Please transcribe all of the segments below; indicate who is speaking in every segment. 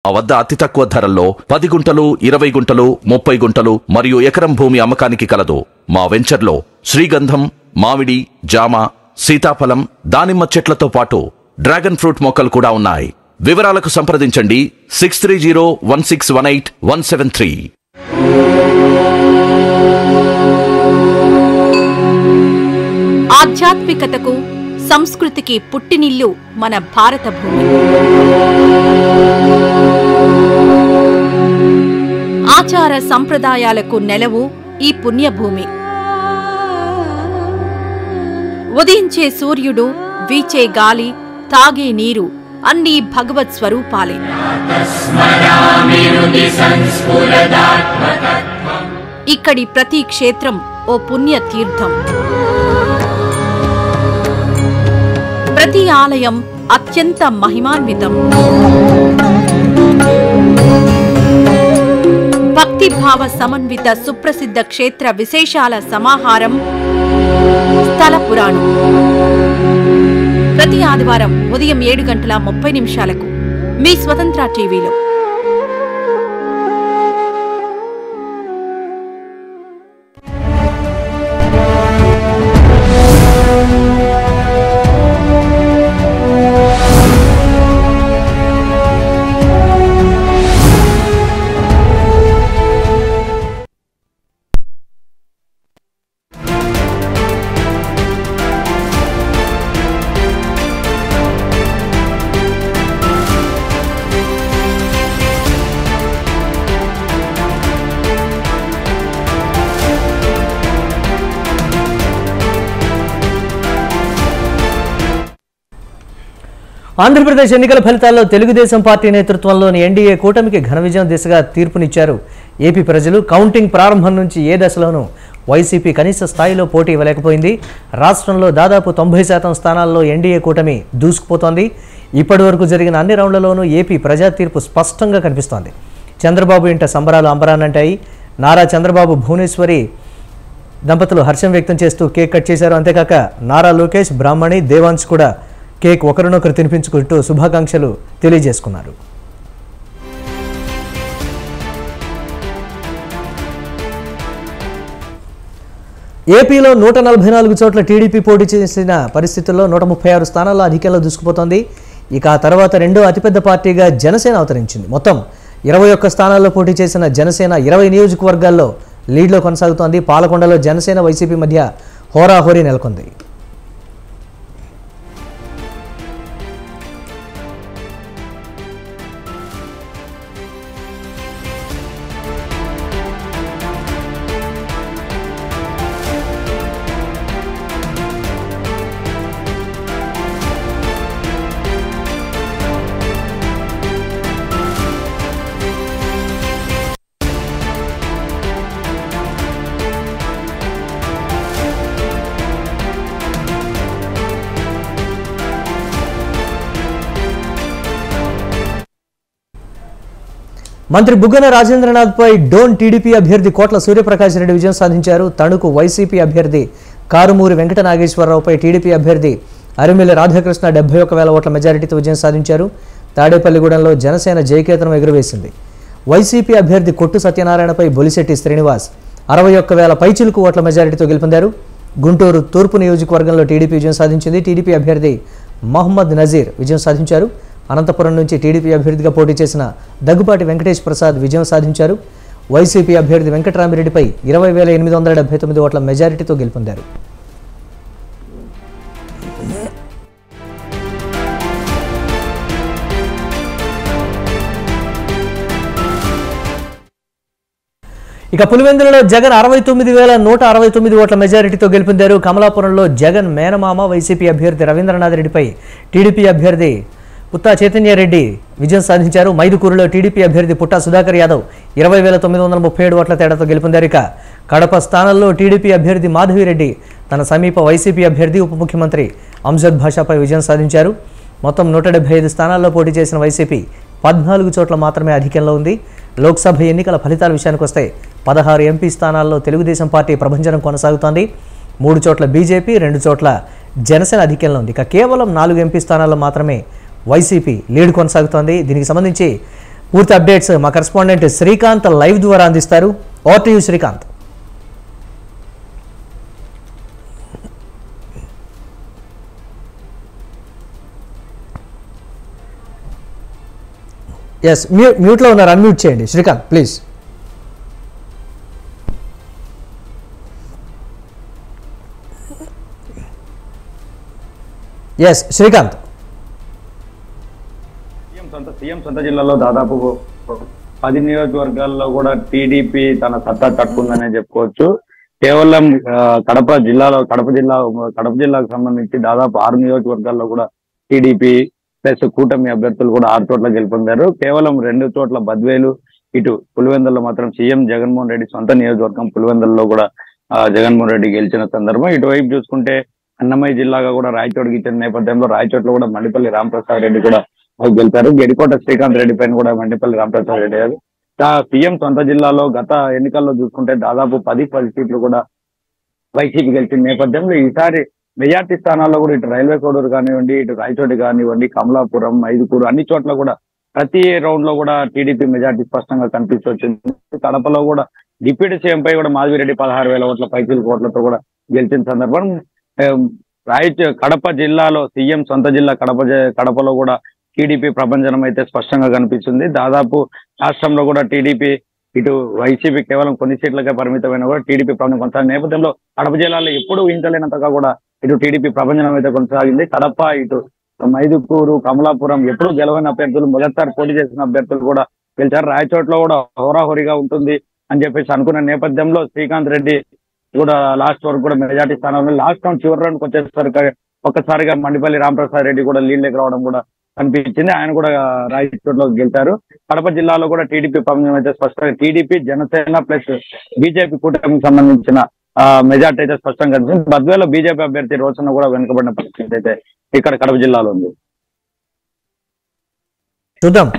Speaker 1: మా వద్ద అతి తక్కువ ధరల్లో 10 గుంటలు, 20 గుంటలు, 30 గుంటలు మరియు ఎకరం భూమి అమ్మకానికి కలదు. మా వెంచర్లో శ్రీగంధం, మామిడి, జామ, సీతాఫలం, దానిమ్మ చెట్లతో పాటు డ్రాగన్ ఫ్రూట్ మొక్కలు కూడా ఉన్నాయి. వివరాలకు సంప్రదించండి 6301618173.
Speaker 2: ఆధ్యాత్మికతకు, సంస్కృతికి పుట్టినిల్లు మన భారత భూమి. ఆచార సంప్రదాయాలకు నెలవు ఈ పుణ్యభూమి. ఉదయించే సూర్యుడు, వీచే గాలి, తాగే నీరు అన్నీ భగవత్ స్వరూపాలే. ఇక్కడి ప్రతి క్షేత్రం ఓ పుణ్య తీర్థం. ప్రతి ఆలయం అత్యంత మహిమాన్వితం. భక్తిభావ సమన్విత సుప్రసిద్ధ క్షేత్ర విశేషాల సమాహారం స్థల పురాణం. ప్రతి ఆదివారం ఉదయం 7:30 మీ స్వతంత్ర టీవీలో.
Speaker 3: ఆంధ్రప్రదేశ్ ఎన్నికల ఫలితాల్లో తెలుగుదేశం పార్టీ నేతృత్వంలోని ఎన్డీఏ కూటమికి ఘన విజయం దిశగా తీర్పునిచ్చారు ఏపీ ప్రజలు. కౌంటింగ్ ప్రారంభం నుంచి ఏ దశలోనూ వైసీపీ కనీస స్థాయిలో పోటీ ఇవ్వలేకపోయింది. రాష్ట్రంలో దాదాపు 90% స్థానాల్లో ఎన్డీఏ కూటమి దూసుకుపోతోంది. ఇప్పటి వరకు జరిగిన అన్ని రౌండ్లలోనూ ఏపీ ప్రజా తీర్పు స్పష్టంగా కనిపిస్తోంది. చంద్రబాబు ఇంట సంబరాలు అంబరానంటాయి. నారా చంద్రబాబు, భువనేశ్వరి దంపతులు హర్షం వ్యక్తం చేస్తూ కేక్ కట్ చేశారు. అంతేకాక నారా లోకేష్, బ్రాహ్మణి, దేవాంశ్ కూడా కేక్ ఒకరినొకరు తినిపించుకుంటూ శుభాకాంక్షలు తెలియజేసుకున్నారు. ఏపీలో 144 చోట్ల టీడీపీ పోటీ చేసిన పరిస్థితుల్లో 136 స్థానాల్లో అధికంలో దూసుకుపోతోంది. ఇక ఆ తర్వాత రెండో అతిపెద్ద పార్టీగా జనసేన అవతరించింది. మొత్తం 21 స్థానాల్లో పోటీ చేసిన జనసేన 20 నియోజకవర్గాల్లో లీడ్లో కొనసాగుతోంది. పాలకొండలో జనసేన, వైసీపీ మధ్య హోరాహోరీ నెలకొంది. మంత్రి బుగ్గన రాజేంద్రనాథ్పై డోన్ టీడీపీ అభ్యర్థి కోట్ల సూర్యప్రకాష్ రెడ్డి విజయం సాధించారు. తణుకు వైసీపీ అభ్యర్థి కారుమూరి వెంకట నాగేశ్వరరావుపై టీడీపీ అభ్యర్థి అరిమిల్లి రాధాకృష్ణ 71,000 ఓట్ల మెజారిటీతో విజయం సాధించారు. తాడేపల్లిగూడెంలో జనసేన జయకేతనం ఎగురవేసింది. వైసీపీ అభ్యర్థి కొట్టు సత్యనారాయణపై బొలిశెట్టి శ్రీనివాస్ 61,000 పైచిలుకు ఓట్ల మెజారిటీతో గెలుపొందారు. గుంటూరు తూర్పు నియోజకవర్గంలో టీడీపీ విజయం సాధించింది. టీడీపీ అభ్యర్థి మహమ్మద్ నజీర్ విజయం సాధించారు. అనంతపురం నుంచి టీడీపీ అభ్యర్థిగా పోటీ చేసిన దగ్గుపాటి వెంకటేష్ ప్రసాద్ విజయం సాధించారు. వైసీపీ అభ్యర్థి వెంకటరామిరెడ్డిపై 20,879 ఓట్ల మెజారిటీతో గెలుపొందారు. ఇక పులివెందులలో జగన్ 69,169 ఓట్ల మెజారిటీతో గెలుపొందారు. కమలాపురంలో జగన్ మేనమామ వైసీపీ అభ్యర్థి రవీంద్రనాథ్ రెడ్డిపై టీడీపీ అభ్యర్థి పుత్తా చైతన్యారెడ్డి విజయం సాధించారు. మైదుకూరులో టీడీపీ అభ్యర్థి పుట్టా సుధాకర్ యాదవ్ 20,937 ఓట్ల తేడాతో గెలుపొందారు. ఇక కడప స్థానంలో టీడీపీ అభ్యర్థి మాధవిరెడ్డి తన సమీప వైసీపీ అభ్యర్థి ఉప ముఖ్యమంత్రి అంజద్ భాషాపై విజయం సాధించారు. మొత్తం 175 స్థానాల్లో పోటీ చేసిన వైసీపీ 14 చోట్ల మాత్రమే అధికంలో ఉంది. లోక్సభ ఎన్నికల ఫలితాల విషయానికి వస్తే 16 ఎంపీ స్థానాల్లో తెలుగుదేశం పార్టీ ప్రభంజనం కొనసాగుతోంది. 3 చోట్ల బీజేపీ, 2 చోట్ల జనసేన అధికంలో ఉంది. ఇక కేవలం 4 ఎంపీ స్థానాల్లో మాత్రమే వైసీపీ లీడ్ కొనసాగుతోంది. దీనికి సంబంధించి పూర్తి అప్డేట్స్ మా కరెస్పాండెంట్ శ్రీకాంత్ లైవ్ ద్వారా అందిస్తారు. Over to you Srikanth. Yes, మ్యూట్లో ఉన్నారు, అన్మ్యూట్ చేయండి Srikanth please. Yes Srikanth.
Speaker 4: CM సొంత జిల్లాలో దాదాపు 10 నియోజకవర్గాల్లో కూడా టీడీపీ తన సత్తా తట్టుకుందనే చెప్పుకోవచ్చు. కేవలం కడప జిల్లాకు సంబంధించి దాదాపు 6 నియోజకవర్గాల్లో కూడా టీడీపీ ప్లస్ కూటమి అభ్యర్థులు కూడా 6 చోట్ల గెలుపొందారు. కేవలం 2 చోట్ల బద్వేలు, ఇటు పులివెందుల్లో మాత్రం సీఎం జగన్మోహన్ రెడ్డి సొంత నియోజకవర్గం పులివెందుల్లో కూడా జగన్మోహన్ రెడ్డి గెలిచిన సందర్భం. ఇటువైపు చూసుకుంటే అన్నమయ్య జిల్లాగా కూడా రాయచోటికి ఇచ్చిన నేపథ్యంలో రాయచోట్ల కూడా మండిపల్లి రామప్రసాద్ రెడ్డి కూడా గెలిపారు. గడికోట శ్రీకాంత్ రెడ్డి పైన కూడా మండిపల్లి రామప్రసాద్ రెడ్డి గారు. సీఎం సొంత జిల్లాలో గత ఎన్నికల్లో చూసుకుంటే దాదాపు 10 సీట్లు కూడా వైసీపీ గెలిచిన నేపథ్యంలో ఈసారి మెజార్టీ స్థానాల్లో కూడా ఇటు రైల్వే కోడూరు కానివ్వండి, ఇటు రాయచోటి కానివ్వండి, కమలాపురం, మైదుకూరు అన్ని చోట్ల కూడా ప్రతి రౌండ్ లో కూడా టీడీపీ మెజార్టీ స్పష్టంగా కనిపించొచ్చింది. కడపలో కూడా డిప్యూటీ సీఎం పై కూడా మాధవిరెడ్డి 16,000 ఓట్ల పైచిలకు ఓట్లతో కూడా గెలిచిన సందర్భం. కడప జిల్లాలో సీఎం సొంత జిల్లా కడపలో కూడా టీడీపీ ప్రభంజనం అయితే స్పష్టంగా కనిపిస్తుంది. దాదాపు రాష్ట్రంలో కూడా టీడీపీ ఇటు వైసీపీ కేవలం కొన్ని సీట్లకే పరిమితమైన కూడా టీడీపీ ప్రభంజనం కొనసాగిన నేపథ్యంలో కడప జిల్లాలో ఎప్పుడు ఊహించలేనంతగా కూడా ఇటు టీడీపీ ప్రభంజనం అయితే కొనసాగింది. కడప, ఇటు మైదుకూరు, కమలాపురం ఎప్పుడు గెలవని అభ్యర్థులు, మొదటిసారి పోటీ చేసిన అభ్యర్థులు కూడా గెలిచారు. రాయచోట్లో కూడా హోరాహోరీగా ఉంటుంది అని చెప్పేసి అనుకున్న నేపథ్యంలో శ్రీకాంత్ రెడ్డి కూడా లాస్ట్ వరకు కూడా మెజార్టీ స్థానంలో లాస్ట్ రౌండ్ చివరి రౌండ్కి వచ్చేసరికి ఒక్కసారిగా మండిపల్లి రామప్రసాద్ రెడ్డి కూడా లీడ్లోకి రావడం కూడా కనిపించింది. ఆయన కూడా రాయచోట్లో గెలిచారు. కడప జిల్లాలో కూడా టీడీపీ ప్రభంజనం అయితే స్పష్టంగా టీడీపీ, జనసేన ప్లస్ బీజేపీ కూటమికి సంబంధించిన మెజార్టీ అయితే స్పష్టంగా కనిపిస్తుంది. బద్వేలో బీజేపీ అభ్యర్థి రోజున కూడా వెనుకబడిన పరిస్థితి అయితే ఇక్కడ కడప జిల్లాలో ఉంది.
Speaker 3: చూద్దాం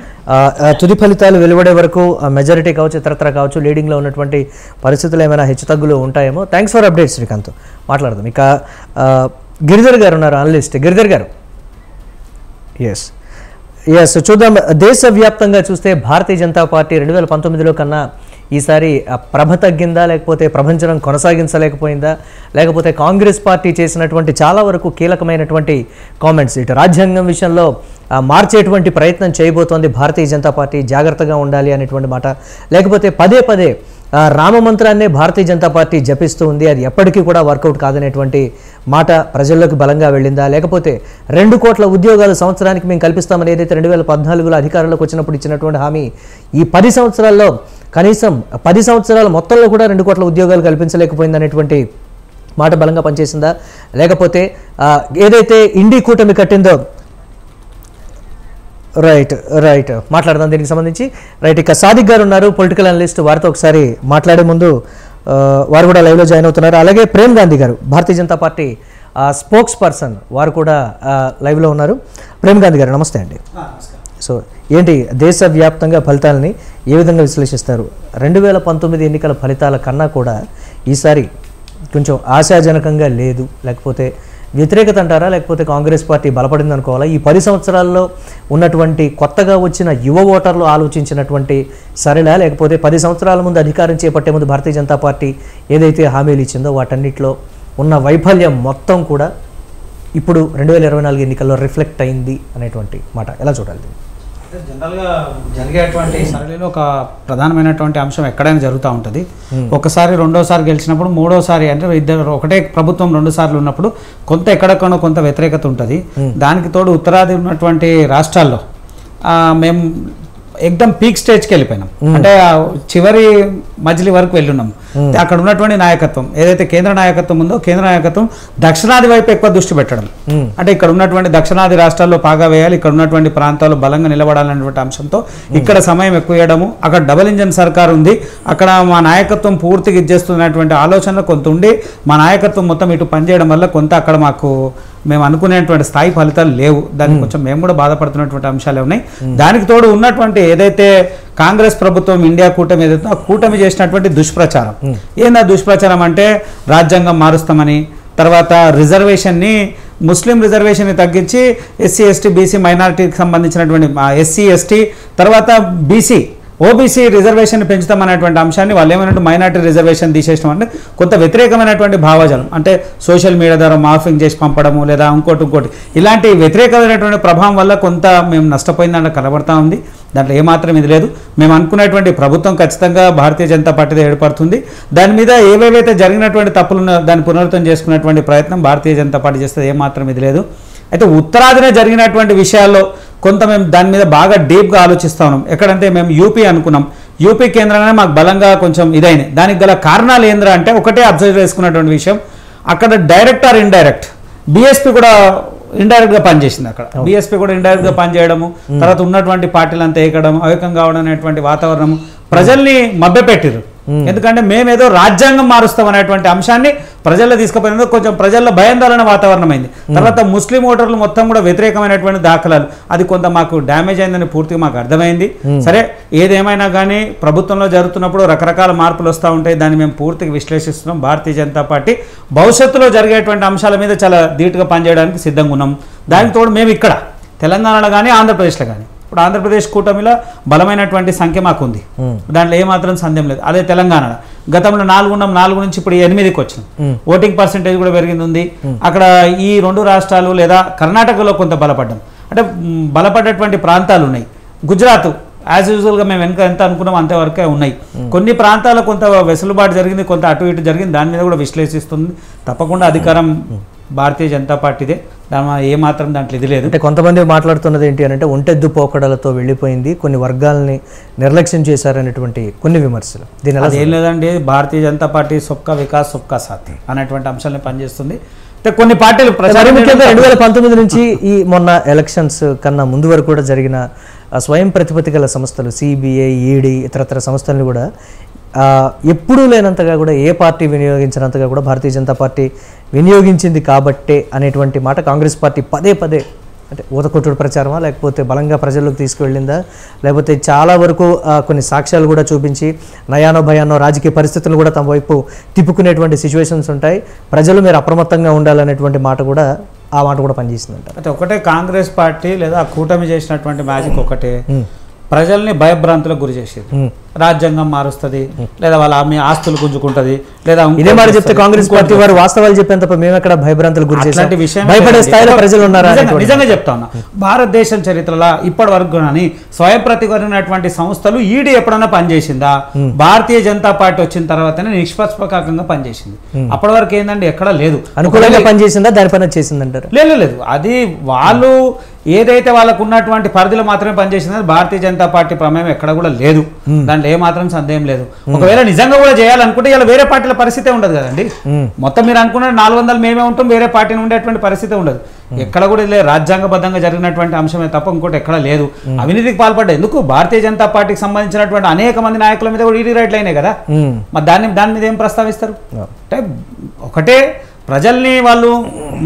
Speaker 3: తుది ఫలితాలు వెలువడే వరకు మెజారిటీ కావచ్చు, ఇతరత్ర కావచ్చు, లీడింగ్లో ఉన్నటువంటి పరిస్థితులు ఏమైనా హెచ్చుతగ్గులు ఉంటాయేమో. Thanks for update Srikanth. మాట్లాడదాం ఇక. గిరిధర్ గారు ఉన్నారు, అనలిస్ట్. గిరిధర్ గారు. ఎస్ చూద్దాం. దేశవ్యాప్తంగా చూస్తే భారతీయ జనతా పార్టీ 2019లో కన్నా ఈసారి ప్రభ తగ్గిందా, లేకపోతే ప్రభంజనం కొనసాగించలేకపోయిందా, లేకపోతే కాంగ్రెస్ పార్టీ చేసినటువంటి చాలా వరకు కీలకమైనటువంటి కామెంట్స్ ఇటు రాజ్యాంగం విషయంలో మార్చేటువంటి ప్రయత్నం చేయబోతోంది భారతీయ జనతా పార్టీ, జాగ్రత్తగా ఉండాలి అనేటువంటి మాట, లేకపోతే పదే పదే రామమంత్రాన్నే భారతీయ జనతా పార్టీ జపిస్తూ ఉంది, అది ఎప్పటికీ కూడా వర్కౌట్ కాదనేటువంటి మాట ప్రజల్లోకి బలంగా వెళ్ళిందా, లేకపోతే 2 కోట్ల ఉద్యోగాలు సంవత్సరానికి మేము కల్పిస్తామని ఏదైతే 2014లో అధికారంలోకి వచ్చినప్పుడు ఇచ్చినటువంటి హామీ ఈ 10 సంవత్సరాల్లో కనీసం 10 సంవత్సరాల మొత్తంలో కూడా 2 కోట్ల ఉద్యోగాలు కల్పించలేకపోయిందనేటువంటి మాట బలంగా పనిచేసిందా, లేకపోతే ఏదైతే ఇండి కూటమి కట్టిందో రైట్ మాట్లాడదాం దీనికి సంబంధించి. ఇక సాదిక్ గారు ఉన్నారు, పొలిటికల్ అనలిస్ట్. వారితో ఒకసారి మాట్లాడే ముందు వారు కూడా లైవ్లో జాయిన్ అవుతున్నారు. అలాగే ప్రేమ్ గాంధీ గారు, Bharatiya Janata party spokes person, వారు కూడా లైవ్లో ఉన్నారు. ప్రేమ్ గాంధీ గారు నమస్తే అండి. సో ఏంటి దేశవ్యాప్తంగా ఫలితాలని ఏ విధంగా విశ్లేషిస్తారు? 2019 ఎన్నికల ఫలితాల కన్నా కూడా ఈసారి కొంచెం ఆశాజనకంగా లేదు, లేకపోతే వ్యతిరేకత అంటారా, లేకపోతే కాంగ్రెస్ పార్టీ బలపడింది అనుకోవాలా? ఈ 10 సంవత్సరాల్లో ఉన్నటువంటి కొత్తగా వచ్చిన యువ ఓటర్లు ఆలోచించినటువంటి సరేలా, లేకపోతే 10 సంవత్సరాల ముందు అధికారం చేపట్టే ముందు భారతీయ జనతా పార్టీ ఏదైతే హామీలు ఇచ్చిందో వాటన్నిటిలో ఉన్న వైఫల్యం మొత్తం కూడా ఇప్పుడు 2024 ఎన్నికల్లో రిఫ్లెక్ట్ అయింది అనేటువంటి మాట ఎలా చూడాలి?
Speaker 5: జనరల్గా జరిగేటువంటి సరళిలో ఒక ప్రధానమైనటువంటి అంశం ఎక్కడైనా జరుగుతూ ఉంటుంది. ఒకసారి రెండోసారి గెలిచినప్పుడు మూడోసారి అంటే ఇద్దరు ఒకటే ప్రభుత్వం 2 సార్లు ఉన్నప్పుడు కొంత ఎక్కడెక్కడో కొంత వ్యతిరేకత ఉంటుంది. దానికి తోడు ఉత్తరాది ఉన్నటువంటి రాష్ట్రాల్లో మేము ఎక్దమ్ పీక్ స్టేజ్కి వెళ్ళిపోయినాం, అంటే చివరి మజిలీ వరకు వెళ్ళున్నాం. అక్కడ ఉన్నటువంటి నాయకత్వం ఏదైతే కేంద్ర నాయకత్వం ఉందో, కేంద్ర నాయకత్వం దక్షిణాది వైపు ఎక్కువ దృష్టి పెట్టడం, అంటే ఇక్కడ ఉన్నటువంటి దక్షిణాది రాష్ట్రాల్లో పాగా వేయాలి, ఇక్కడ ఉన్నటువంటి ప్రాంతాల్లో బలంగా నిలబడాలనేటువంటి అంశంతో ఇక్కడ సమయం ఎక్కువ వేయడము. అక్కడ డబుల్ ఇంజన్ సర్కార్ ఉంది, అక్కడ మా నాయకత్వం పూర్తిగా ఇచ్చేస్తున్నటువంటి ఆలోచన కొంత ఉండి మా నాయకత్వం మొత్తం ఇటు పనిచేయడం వల్ల కొంత అక్కడ మాకు మేము అనుకునేటువంటి స్థాయి ఫలితాలు లేవు. దానికి కొంచెం మేము కూడా బాధపడుతున్నటువంటి అంశాలే ఉన్నాయి. దానికి తోడు ఉన్నటువంటి ఏదైతే కాంగ్రెస్ ప్రభుత్వం ఇండియా కూటమి ఏదైతే ఆ కూటమి చేసినటువంటి దుష్ప్రచారం ఏందా దుష్ప్రచారం అంటే రాజ్యాంగం మారుస్తామని, తర్వాత రిజర్వేషన్ని ముస్లిం రిజర్వేషన్ని తగ్గించి ఎస్సీ ఎస్టీ బీసీ మైనారిటీకి సంబంధించినటువంటి ఎస్సీ ఎస్టీ తర్వాత బీసీ ఓబీసీ రిజర్వేషన్ పెంచుతామనేటువంటి అంశాన్ని వాళ్ళు ఏమైనా మైనార్టీ రిజర్వేషన్ తీసేయడం అంటే కొంత వ్యతిరేకమైనటువంటి భావజాలం, అంటే సోషల్ మీడియా ద్వారా మార్ఫింగ్ చేసి పంపడము లేదా ఇంకోటి ఇలాంటి వ్యతిరేకమైనటువంటి ప్రభావం వల్ల కొంత మేము నష్టపోయిందంటే కనబడతా ఉంది. దాంట్లో ఏమాత్రం ఇది లేదు. మేము అనుకునేటువంటి ప్రభుత్వం ఖచ్చితంగా భారతీయ జనతా పార్టీతో ఏర్పడుతుంది. దాని మీద ఏవేవైతే జరిగినటువంటి తప్పులను దాన్ని పునరుద్ధరణ చేసుకునేటువంటి ప్రయత్నం భారతీయ జనతా పార్టీ చేస్తే ఏమాత్రం ఇది లేదు. అయితే ఉత్తరాదిన జరిగినటువంటి విషయాల్లో కొంత మేము దాని మీద బాగా డీప్గా ఆలోచిస్తూ ఉన్నాం. ఎక్కడంటే మేము యూపీ అనుకున్నాం, యూపీ కేంద్రంగానే మాకు బలంగా కొంచెం ఇదైంది. దానికి గల కారణాలు ఏంద్రా అంటే ఒకటే అబ్జర్వ్ చేసుకున్నటువంటి విషయం, అక్కడ డైరెక్ట్ ఆర్ ఇండైరెక్ట్ బీఎస్పీ కూడా ఇండైరెక్ట్గా పనిచేసింది. అక్కడ బీఎస్పీ కూడా ఇండైరెక్ట్గా పనిచేయడము, తర్వాత ఉన్నటువంటి పార్టీలంతా ఏకడం ఏకం కావడం అనేటువంటి వాతావరణం ప్రజల్ని మభ్యపెట్టిరు. ఎందుకంటే మేమేదో రాజ్యాంగం మారుస్తాం అనేటువంటి అంశాన్ని ప్రజల్లో తీసుకుపోయినందుకు కొంచెం ప్రజల్లో భయాందోళన వాతావరణం అయింది. తర్వాత ముస్లిం ఓటర్లు మొత్తం కూడా వ్యతిరేకమైనటువంటి దాఖలాలు, అది కొంత మాకు డ్యామేజ్ అయిందని పూర్తిగా మాకు అర్థమైంది. సరే ఏదేమైనా కానీ ప్రభుత్వంలో జరుగుతున్నప్పుడు రకరకాల మార్పులు వస్తూ ఉంటాయి, దాన్ని మేము పూర్తిగా విశ్లేషిస్తున్నాం. భారతీయ జనతా పార్టీ భవిష్యత్తులో జరిగేటువంటి అంశాల మీద చాలా ధీటుగా పనిచేయడానికి సిద్ధంగా ఉన్నాం. దానికి తోడు మేము ఇక్కడ తెలంగాణలో కానీ ఆంధ్రప్రదేశ్లో కానీ, ఇప్పుడు ఆంధ్రప్రదేశ్ కూటమిలో బలమైనటువంటి సంఖ్య మాకు ఉంది, దాంట్లో ఏమాత్రం సందేహం లేదు. అదే తెలంగాణలో గతంలో 4 ఉన్నాం, 4 నుంచి ఇప్పుడు 8కి వచ్చినాం. ఓటింగ్ పర్సెంటేజ్ కూడా పెరిగింది ఉంది. అక్కడ ఈ 2 రాష్ట్రాలు లేదా కర్ణాటకలో కొంత బలపడ్డాం, అంటే బలపడ్డటువంటి ప్రాంతాలు ఉన్నాయి. గుజరాత్ యాజ్ యూజువల్గా మేము ఎంత అనుకున్నాం అంతవరకే ఉన్నాయి. కొన్ని ప్రాంతాల్లో కొంత వెసులుబాటు జరిగింది, కొంత అటు ఇటు జరిగింది, దాని మీద కూడా విశ్లేషిస్తుంది. తప్పకుండా అధికారం భారతీయ జనతా పార్టీదే, దాని ఏమాత్రం దాంట్లో ఇది లేదు.
Speaker 3: అంటే కొంతమంది మాట్లాడుతున్నది ఏంటి అని అంటే ఒంటెద్దు పోకడలతో వెళ్ళిపోయింది, కొన్ని వర్గాలని నిర్లక్ష్యం చేశారనేటువంటి కొన్ని విమర్శలు. దీని అలా
Speaker 5: ఏం లేదండి, భారతీయ జనతా పార్టీ సొక్క వికాస్ సొక్క సాథ్ అనేటువంటి అంశాలను పనిచేస్తుంది. అంటే కొన్ని పార్టీలు
Speaker 3: ముఖ్యంగా 2019 నుంచి ఈ మొన్న ఎలక్షన్స్ కన్నా ముందు వరకు కూడా జరిగిన స్వయం ప్రతిపత్తి గల సంస్థలు సిబిఐ, ఈడీ, ఇతరత్ర సంస్థలను కూడా ఎప్పుడూ లేనంతగా కూడా ఏ పార్టీ వినియోగించినంతగా కూడా భారతీయ జనతా పార్టీ వినియోగించింది కాబట్టే అనేటువంటి మాట కాంగ్రెస్ పార్టీ పదే అంటే ఊతకొట్టుడు ప్రచారమా, లేకపోతే బలంగా ప్రజల్లోకి తీసుకువెళ్ళిందా, లేకపోతే చాలా వరకు కొన్ని సాక్ష్యాలు కూడా చూపించి నయానో భయానో రాజకీయ పరిస్థితులు కూడా తమ వైపు తిప్పుకునేటువంటి సిచ్యువేషన్స్ ఉంటాయి, ప్రజలు మీరు అప్రమత్తంగా ఉండాలనేటువంటి మాట కూడా ఆ మాట కూడా పనిచేసిందంట.
Speaker 5: అయితే ఒకటే కాంగ్రెస్ పార్టీ లేదా కూటమి చేసినటువంటి మ్యాజిక్ ఒకటే, ప్రజల్ని భయభ్రాంతులకు గురి చేసేది. రాజ్యాంగం మారుస్తుంది లేదా వాళ్ళ ఆస్తులు గుంజుకుంటది లేదా
Speaker 3: ఇదే మాట చెప్తే కాంగ్రెస్ పార్టీ వారు వాస్తవాలు చెప్పేంత మేము ఎక్కడ భయభ్రాంతులు గురి చేసే విషయం భయపడే స్థాయిలో ప్రజలు ఉన్నారా?
Speaker 5: నిజంగా చెప్తా ఉన్నా, భారతదేశం చరిత్రలో ఇప్పటి వరకు కానీ స్వయం ప్రతిపన్నటువంటి సంస్థలు ఈడీ ఎప్పుడన్నా పనిచేసిందా? భారతీయ జనతా పార్టీ వచ్చిన తర్వాతనే నిష్పక్షపాతంగా పనిచేసింది. అప్పటి వరకు ఏంటంటే ఎక్కడా లేదు.
Speaker 3: అనుకూలంగా పనిచేసిందా, దానిపైన చేసిందంటారు?
Speaker 5: లేదు, అది వాళ్ళు ఏదైతే వాళ్ళకు ఉన్నటువంటి పరిధిలో మాత్రమే పనిచేసిందని భారతీయ జనతా పార్టీ ప్రమేయం ఎక్కడ కూడా లేదు, దాంట్లో ఏమాత్రం సందేహం లేదు. ఒకవేళ నిజంగా కూడా చేయాలనుకుంటే ఇలా వేరే పార్టీల పరిస్థితి ఉండదు కదండి. మొత్తం మీరు అనుకున్న 400 మేమే ఉంటాం, వేరే పార్టీని ఉండేటువంటి పరిస్థితి ఉండదు. ఎక్కడ కూడా లేదు, రాజ్యాంగబద్ధంగా జరిగినటువంటి అంశమే తప్ప ఇంకోటి ఎక్కడ లేదు. అవినీతికి పాల్పడ్డా ఎందుకు? భారతీయ జనతా పార్టీకి సంబంధించినటువంటి అనేక మంది నాయకుల మీద కూడా ఈడీ రైడ్లు అయినాయి కదా, మరి దాని మీద ఏం ప్రస్తావిస్తారు? అంటే ఒకటే ప్రజల్ని వాళ్ళు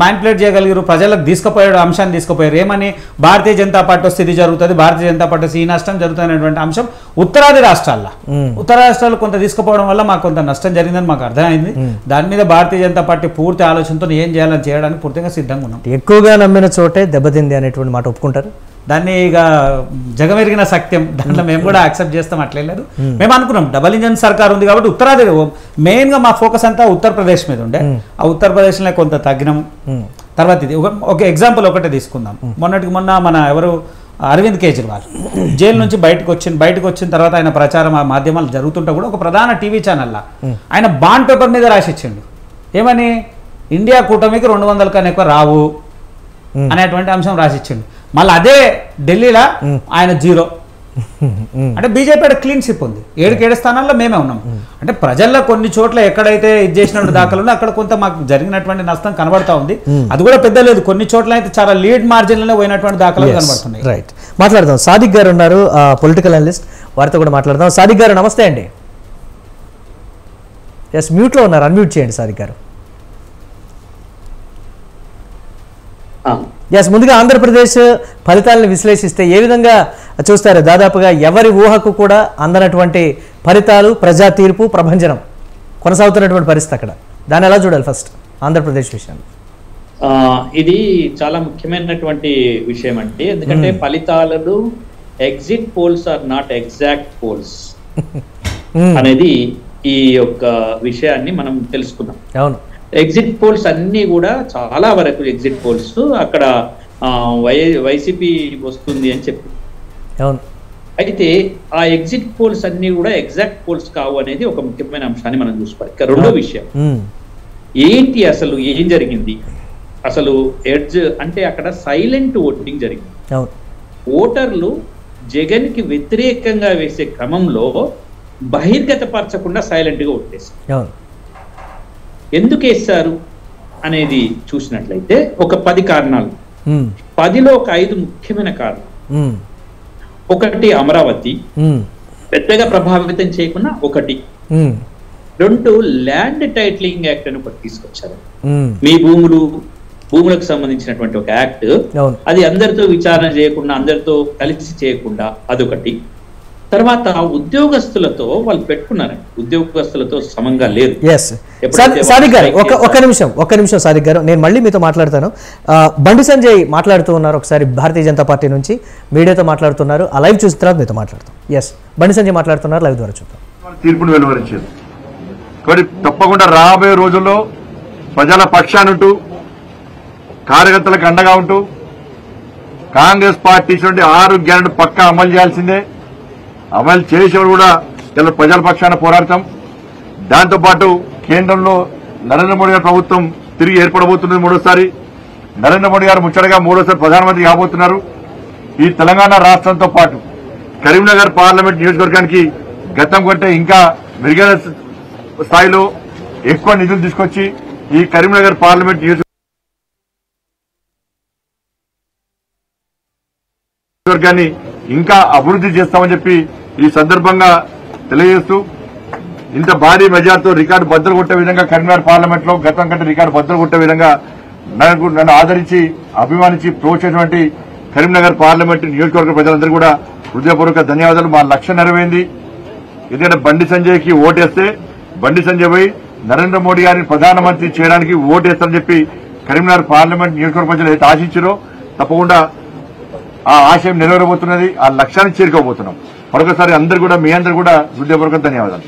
Speaker 5: మ్యానిపులేట్ చేయగలిగారు, ప్రజలకు తీసుకుపోయాడు అంశాన్ని తీసుకుపోయారు. ఏమని? భారతీయ జనతా పార్టీ వస్తే ఇది జరుగుతుంది, భారతీయ జనతా పార్టీ వస్తే ఈ నష్టం జరుగుతున్నటువంటి అంశం ఉత్తరాది రాష్ట్రాల్లో కొంత తీసుకుపోవడం వల్ల మాకు కొంత నష్టం జరిగిందని మాకు అర్థమైంది. దాని మీద భారతీయ జనతా పార్టీ పూర్తి ఆలోచనతో ఏం చేయాలని చేయడానికి పూర్తిగా సిద్ధంగా ఉన్నాం.
Speaker 3: ఎక్కువగా నమ్మిన చోటే దెబ్బతింది అనేటువంటి మాట ఒప్పుకుంటారు.
Speaker 5: దాన్ని ఇక జగమెరిగిన సత్యం, దాంట్లో మేము కూడా యాక్సెప్ట్ చేస్తాం, అట్లేదు. మేము అనుకున్నాం డబల్ ఇంజన్ సర్కార్ ఉంది కాబట్టి ఉత్తరాది మెయిన్గా మా ఫోకస్ అంతా ఉత్తరప్రదేశ్ మీద ఉండే, ఆ ఉత్తరప్రదేశ్లో కొంత తగ్గినాం. తర్వాత ఇది ఒక ఎగ్జాంపుల్ ఒకటే తీసుకుందాం. మొన్న మన ఎవరు అరవింద్ కేజ్రీవాల్ జైలు నుంచి బయటకు వచ్చిన తర్వాత ఆయన ప్రచారం ఆ మాధ్యమాలు జరుగుతుంటే కూడా ఒక ప్రధాన టీవీ ఛానల్లో ఆయన బాండ్ పేపర్ మీద రాసిచ్చిండు. ఏమని? ఇండియా కూటమికి 200 కన్నా ఎక్కువ రావు అనేటువంటి అంశం రాసిచ్చిండు. మళ్ళీ అదే ఢిల్లీలో ఆయన 0. అంటే బీజేపీ క్లీన్ షిప్ ఉంది, 7 స్థానాల్లో మేమే ఉన్నాం. అంటే ప్రజల్లో కొన్ని చోట్ల ఎక్కడైతే ఇది చేసినట్టు దాఖలు అక్కడ కొంత మాకు జరిగినటువంటి నష్టం కనబడతా ఉంది. అది కూడా పెద్ద లేదు, కొన్ని చోట్ల అయితే చాలా లీడ్ మార్జిన్లోనే పోయినటువంటి దాఖలు కనబడుతున్నాయి.
Speaker 3: రైట్, మాట్లాడదాం. సాదిక్ గారు ఉన్నారు, పొలిటికల్ అనలిస్ట్, వారితో కూడా మాట్లాడదాం. సాదిక్ గారు నమస్తే అండి. ఎస్, మ్యూట్లో ఉన్నారు, అన్మ్యూట్ చేయండి సాదిక్ గారు. ఎస్, ముందుగా ఆంధ్రప్రదేశ్ ఫలితాలను విశ్లేషిస్తే ఏ విధంగా చూస్తారు? దాదాపుగా ఎవరి ఊహకు కూడా అందనటువంటి ఫలితాలు, ప్రజా తీర్పు, ప్రభంజనం కొనసాగుతున్నటువంటి పరిస్థితి అక్కడ, దాన్ని ఎలా చూడాలి ఫస్ట్ ఆంధ్రప్రదేశ్ విషయంలో?
Speaker 6: ఇది చాలా ముఖ్యమైనటువంటి విషయం అంటే, ఎందుకంటే ఫలితాలను exit polls are not exact polls అనేది ఈ యొక్క విషయాన్ని మనం తెలుసుకుందాం.
Speaker 3: అవును,
Speaker 6: ఎగ్జిట్ పోల్స్ అన్ని కూడా చాలా వరకు ఎగ్జిట్ పోల్స్ అక్కడ వైసీపీ వస్తుంది అని చెప్పి,
Speaker 3: అవును.
Speaker 6: అయితే ఆ ఎగ్జిట్ పోల్స్ అన్ని కూడా ఎగ్జాక్ట్ పోల్స్ కావు అనేది ఒక ముఖ్యమైన అంశాన్ని మనం చూసుకోవాలి. ఇక రెండో విషయం ఏంటి, అసలు ఏం జరిగింది, అసలు ఎడ్జ్ అంటే అక్కడ సైలెంట్ ఓటింగ్ జరిగింది. ఓటర్లు జగన్ కి వ్యతిరేకంగా వేసే క్రమంలో బహిర్గతపరచకుండా సైలెంట్ గా ఓటేశారు. ఎందుకు వేస్తారు అనేది చూసినట్లయితే ఒక 10 కారణాలు, 10లో ఒక 5 ముఖ్యమైన కారణాలు. ఒకటి అమరావతి పెద్దగా ప్రభావితం చేయకుండా ఒకటి. 2 ల్యాండ్ టైటిలింగ్ యాక్ట్ అని ఒకటి తీసుకొచ్చారు. మీ భూములకు సంబంధించినటువంటి ఒక యాక్ట్, అది అందరితో విచారణ చేయకుండా అందరితో కలిసి చేయకుండా అదొకటి. తర్వాత ఉద్యోగస్తులతో వాళ్ళు పెట్టుకున్నారు, ఉద్యోగస్తులతో సమంగా లేరు.
Speaker 3: సాదిక్ గారు ఒక్క నిమిషం సాదిక్ గారు, నేను మళ్ళీ మీతో మాట్లాడతాను. బండి సంజయ్ మాట్లాడుతూ ఉన్నారు, ఒకసారి భారతీయ జనతా పార్టీ నుంచి మీడియాతో మాట్లాడుతున్నారు. ఆ లైవ్ చూసిన తర్వాత మీతో మాట్లాడతాం. బండి సంజయ్ మాట్లాడుతున్నారు, లైవ్ ద్వారా చూద్దాం.
Speaker 7: తీర్పును వెలువరించారు కాబట్టి తప్పకుండా రాబోయే రోజుల్లో ప్రజల పక్షానుంటూ కార్యకర్తలకు అండగా ఉంటూ కాంగ్రెస్ పార్టీ 6 గ్యారెంటీ పక్కా అమలు చేయాల్సిందే. అమలు చేసేవాడు కూడా ఇలా ప్రజల పక్షాన పోరాడతాం. దాంతోపాటు కేంద్రంలో నరేంద్ర మోడీ గారి ప్రభుత్వం తిరిగి ఏర్పడబోతున్నది. 3వ నరేంద్ర మోడీ గారు ముచ్చటగా 3వ ప్రధానమంత్రి కాబోతున్నారు. ఈ తెలంగాణ రాష్ట్రంతో పాటు కరీంనగర్ పార్లమెంట్ నియోజకవర్గానికి గతం కంటే ఇంకా మెరుగైన స్థాయిలో ఎక్కువ నిధులు తీసుకొచ్చి ఈ కరీంనగర్ పార్లమెంట్ నియోజకవర్గాన్ని ఇంకా అభివృద్ధి చేస్తామని చెప్పి ఈ సందర్భంగా తెలియజేస్తూ, ఇంత భారీ మెజార్టీతో రికార్డు బద్దలు కొట్టే విధంగా కరీంనగర్ పార్లమెంట్ లో గతం కంటే రికార్డు బద్దలు కొట్టే విధంగా నన్ను ఆదరించి అభిమానించి ప్రోత్సహించినటువంటి కరీంనగర్ పార్లమెంట్ నియోజకవర్గ ప్రజలందరూ కూడా హృదయపూర్వక ధన్యవాదాలు. మా లక్ష్యం నెరవేరింది. ఎందుకంటే బండి సంజయ్కి ఓటేస్తే బండి సంజయ్ పోయి నరేంద్ర మోడీ గారిని ప్రధానమంత్రి చేయడానికి ఓటేస్తారని చెప్పి కరీంనగర్ పార్లమెంట్ నియోజకవర్గ ప్రజలు అయితే ఆశించారో తప్పకుండా ఆ ఆశయం నెరవేరబోతున్నది. ఆ లక్ష్యాన్ని చేరుకోబోతున్నాం. మరొకసారి అందరు కూడా మీ అందరు కూడా హృదయపూర్వక ధన్యవాదాలు.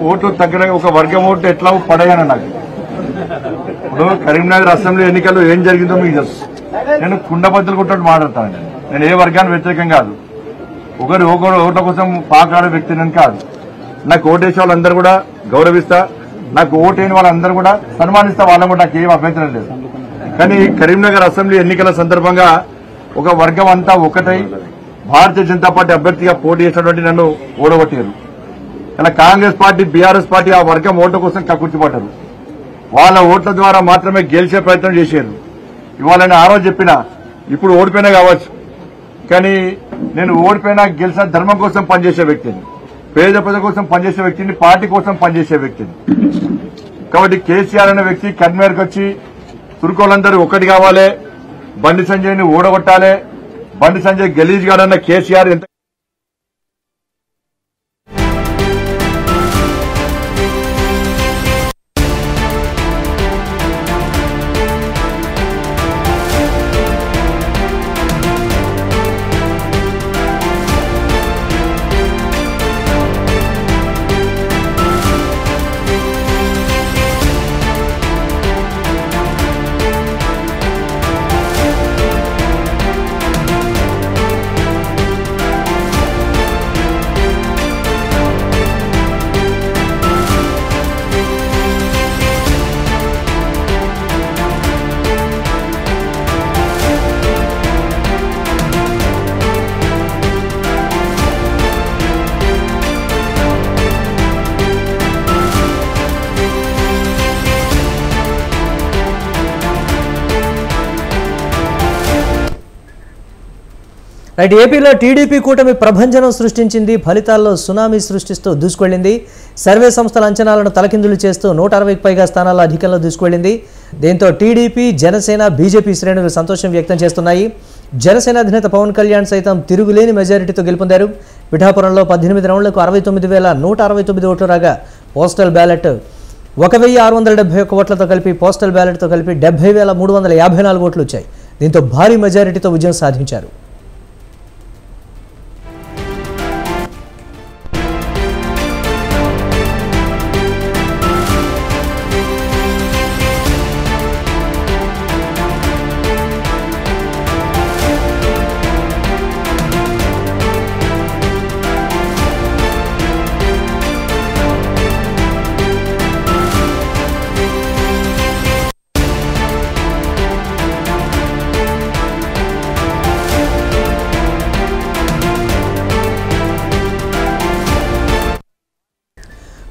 Speaker 7: ఓట్లు తగ్గిన ఒక వర్గం ఓట్లు ఎట్లా పడగాను నాకు. ఇప్పుడు కరీంనగర్ అసెంబ్లీ ఎన్నికల్లో ఏం జరిగిందో మీకు తెలుసు. నేను కుండబద్దలు కొట్టినట్టు మాట్లాడతాను. నేను ఏ వర్గానికి వ్యతిరేకం కాదు. ఒకరు ఓట్ల కోసం పాకాడే వ్యక్తి నేను కాదు. నాకు ఓటేసే వాళ్ళందరూ కూడా గౌరవిస్తా, నాకు ఓటైన వాళ్ళందరూ కూడా సన్మానిస్తా. వాళ్ళని కూడా నాకు ఏం అభ్యంతరం లేదు. కానీ కరీంనగర్ అసెంబ్లీ ఎన్నికల సందర్భంగా ఒక వర్గం అంతా ఒకటై భారతీయ జనతా పార్టీ అభ్యర్థిగా పోటీ చేసినటువంటి నన్ను ఓడగొట్టారు. ఇలా కాంగ్రెస్ పార్టీ, బీఆర్ఎస్ పార్టీ ఆ వర్గం ఓట్ల కోసం కక్కుర్తిపడ్డారు. వాళ్ళ ఓట్ల ద్వారా మాత్రమే గెలిచే ప్రయత్నం చేశారు. ఇవాళ నేను ఆ రోజు చెప్పినా, ఇప్పుడు ఓడిపోయినా కావచ్చు, కానీ నేను ఓడిపోయినా గెలిచిన ధర్మం కోసం పనిచేసే వ్యక్తిని, పేద ప్రజల కోసం పనిచేసే వ్యక్తిని, పార్టీ కోసం పనిచేసే వ్యక్తిని. కాబట్టి కేసీఆర్ అనే వ్యక్తి కన్వీనర్కి వచ్చి తుర్కోలందరూ ఒక్కటి కావాలి, బండి సంజయ్ని ఓడగొట్టాలి, బండి సంజయ్ గలీజ్ గాడన్న కేసీఆర్ ఎంత
Speaker 3: రైట్, ఏపీలో టీడీపీ కూటమి ప్రభంజనం సృష్టించింది, ఫలితాల్లో సునామీ సృష్టిస్తూ దూసుకెళ్లింది. సర్వే సంస్థల అంచనాలను తలకిందులు చేస్తూ 160కి పైగా స్థానాల అధికంలో దూసుకెళ్లింది. దీంతో టీడీపీ, జనసేన, బీజేపీ శ్రేణులు సంతోషం వ్యక్తం చేస్తున్నాయి. జనసేన అధినేత పవన్ కళ్యాణ్ సైతం తిరుగులేని మెజారిటీతో గెలుపొందారు. పిఠాపురంలో 18 రౌండ్లకు 69,169 ఓట్లు రాగా పోస్టల్ బ్యాలెట్ 1,671 ఓట్లతో కలిపి పోస్టల్ బ్యాలెట్తో కలిపి 70,354 ఓట్లు వచ్చాయి. దీంతో భారీ మెజారిటీతో విజయం సాధించారు.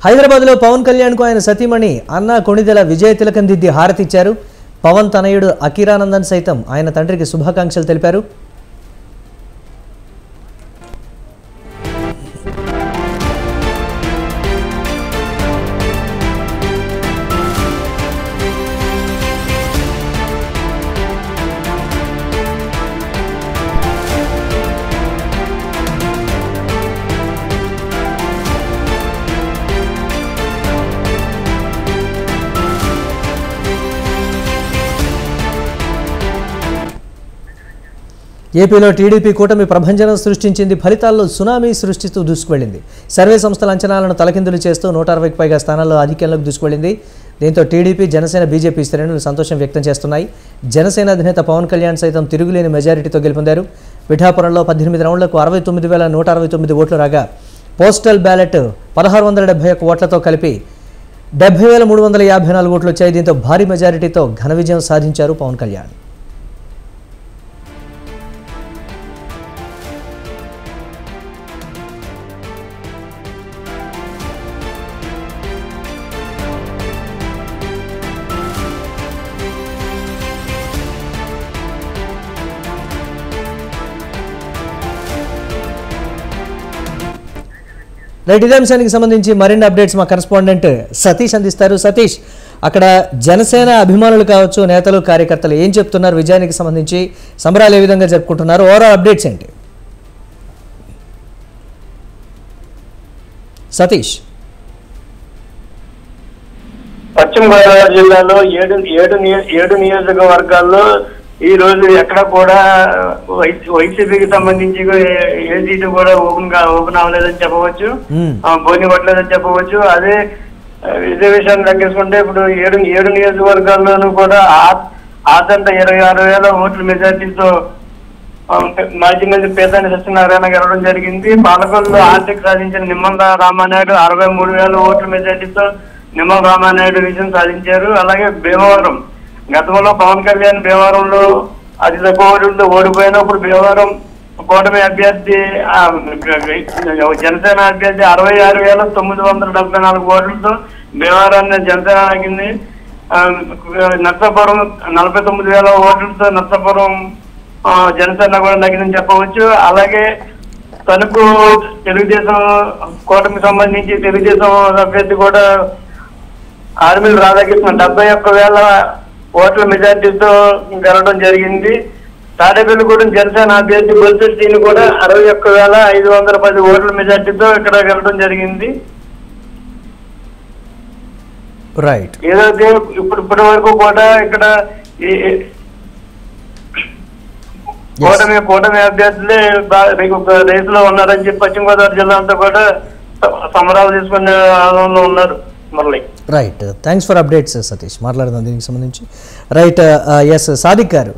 Speaker 3: హైదరాబాద్లో పవన్ కళ్యాణ్కు ఆయన సతీమణి అన్నా కొణిదెల విజయ తిలకం దిద్ది హారతిచ్చారు. పవన్ తనయుడు అకిరానందన్ సైతం ఆయన తండ్రికి శుభాకాంక్షలు తెలిపారు. ఏపీలో టీడీపీ కూటమి ప్రభంజనం సృష్టించింది, ఫలితాల్లో సునామీ సృష్టిస్తూ దూసుకువెళ్లింది. సర్వే సంస్థల అంచనాలను తలకిందులు చేస్తూ 160కి పైగా స్థానాల్లో ఆధిక్యంలోకి దూసుకువెళ్లింది. దీంతో టీడీపీ, జనసేన, బీజేపీ శ్రేణులు సంతోషం వ్యక్తం చేస్తున్నాయి. జనసేన అధినేత పవన్ కళ్యాణ్ సైతం తిరుగులేని మెజారిటీతో గెలుపొందారు. పిఠాపురంలో 18 రౌండ్లకు 69,169 ఓట్లు రాగా పోస్టల్ బ్యాలెట్ 1,671 ఓట్లతో కలిపి 70,354 ఓట్లు వచ్చాయి. దీంతో భారీ మెజారిటీతో ఘన విజయం సాధించారు పవన్ కళ్యాణ్. రైట్, ఇదే అంశానికి సంబంధించి మరిన్ని అప్డేట్స్ మా కరెస్పాండెంట్ సతీష్ అందిస్తారు. సతీష్, అక్కడ జనసేన అభిమానులు కావచ్చు, నేతలు, కార్యకర్తలు ఏం చెప్తున్నారు? విజయానికి సంబంధించి సంబరాలు ఏ విధంగా జరుపుకుంటున్నారు? ఓవరాల్ అప్డేట్స్ ఏంటి సతీష్?
Speaker 8: పశ్చిమ గోదావరి జిల్లాలో ఏడు నియోజకవర్గాల్లో ఈ రోజు ఎక్కడ కూడా వైసీపీకి సంబంధించి ఏ సీటు కూడా ఓపెన్ అవ్వలేదని చెప్పవచ్చు, బోని పట్టలేదని చెప్పవచ్చు. అదే విషయాన్ని లెక్కేసుకుంటే ఇప్పుడు ఏడు నియోజకవర్గాల్లోనూ కూడా ఆదంట 26,000 ఓట్ల మెజార్టీతో మాజీ మంత్రి పేతాని సత్యనారాయణ గెలవడం జరిగింది. పాలకొల్లులో ఆర్థిక సాధించిన నిమ్మల రామానాయుడు 63,000 ఓట్ల మెజార్టీతో నిమ్మల రామానాయుడు విజయం సాధించారు. అలాగే భీమవరం, గతంలో పవన్ కళ్యాణ్ భీమవరంలో అతి తక్కువ ఓట్లతో ఓడిపోయినప్పుడు భీమవరం కూటమి అభ్యర్థి జనసేన అభ్యర్థి 66,974 ఓట్లతో భీమవరాన్ని జనసేన ఆగింది. నర్సాపురం 49,000 ఓట్లతో నర్సాపురం జనసేన కూడా నగ్గిందని చెప్పవచ్చు. అలాగే తణుకు తెలుగుదేశం కూటమికి సంబంధించి తెలుగుదేశం అభ్యర్థి కూడా ఆర్మీలు రాధాకృష్ణ 71,000 ఓట్ల మెజార్టీతో గెలవడం జరిగింది. తాడేపల్లిగూడెం జనసేన అభ్యర్థి బొల్సెట్టిని కూడా 61,510 ఓట్ల మెజార్టీతో ఇక్కడ గెలవడం జరిగింది.
Speaker 3: రైట్,
Speaker 8: ఏదైతే ఇప్పటి వరకు కూడా ఇక్కడ కూటమి అభ్యర్థులే రేసులో ఉన్నారని చెప్పి పశ్చిమ గోదావరి జిల్లా అంతా కూడా సంబరాలు తీసుకునే ఆనందంలో ఉన్నారు. Murali,
Speaker 3: right, thanks for updates Satish. మాట్లాడదాం దీనికి సంబంధించి. రైట్, ఎస్ సాదిక్ గారు.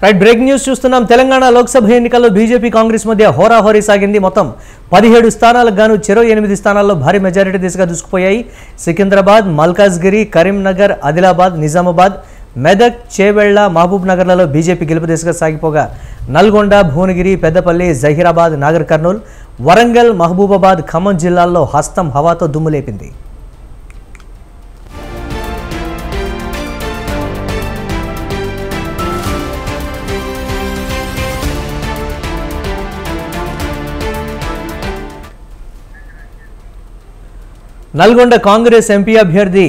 Speaker 3: రైట్, బ్రేకింగ్ న్యూస్ చూస్తున్నాం. తెలంగాణ లోక్సభ ఎన్నికల్లో బీజేపీ కాంగ్రెస్ మధ్య హోరాహోరీ సాగింది. మొత్తం 17 స్థానాలకు గాను చెరో 8 స్థానాల్లో భారీ మెజారిటీ దిశగా దూసుకుపోయాయి. సికింద్రాబాద్, మల్కాజ్గిరి, కరీంనగర్, ఆదిలాబాద్, నిజామాబాద్, మెదక్, చేవెళ్ల, మహబూబ్ నగర్లలో బీజేపీ గెలుపు దిశగా సాగిపోగా నల్గొండ, భువనగిరి, పెద్దపల్లి, జహీరాబాద్, నాగర్ కర్నూల్, వరంగల్, మహబూబాబాద్, ఖమ్మం జిల్లాల్లో హస్తం హవాతో దుమ్ము లేపింది. నల్గొండ కాంగ్రెస్ ఎంపీ అభ్యర్థి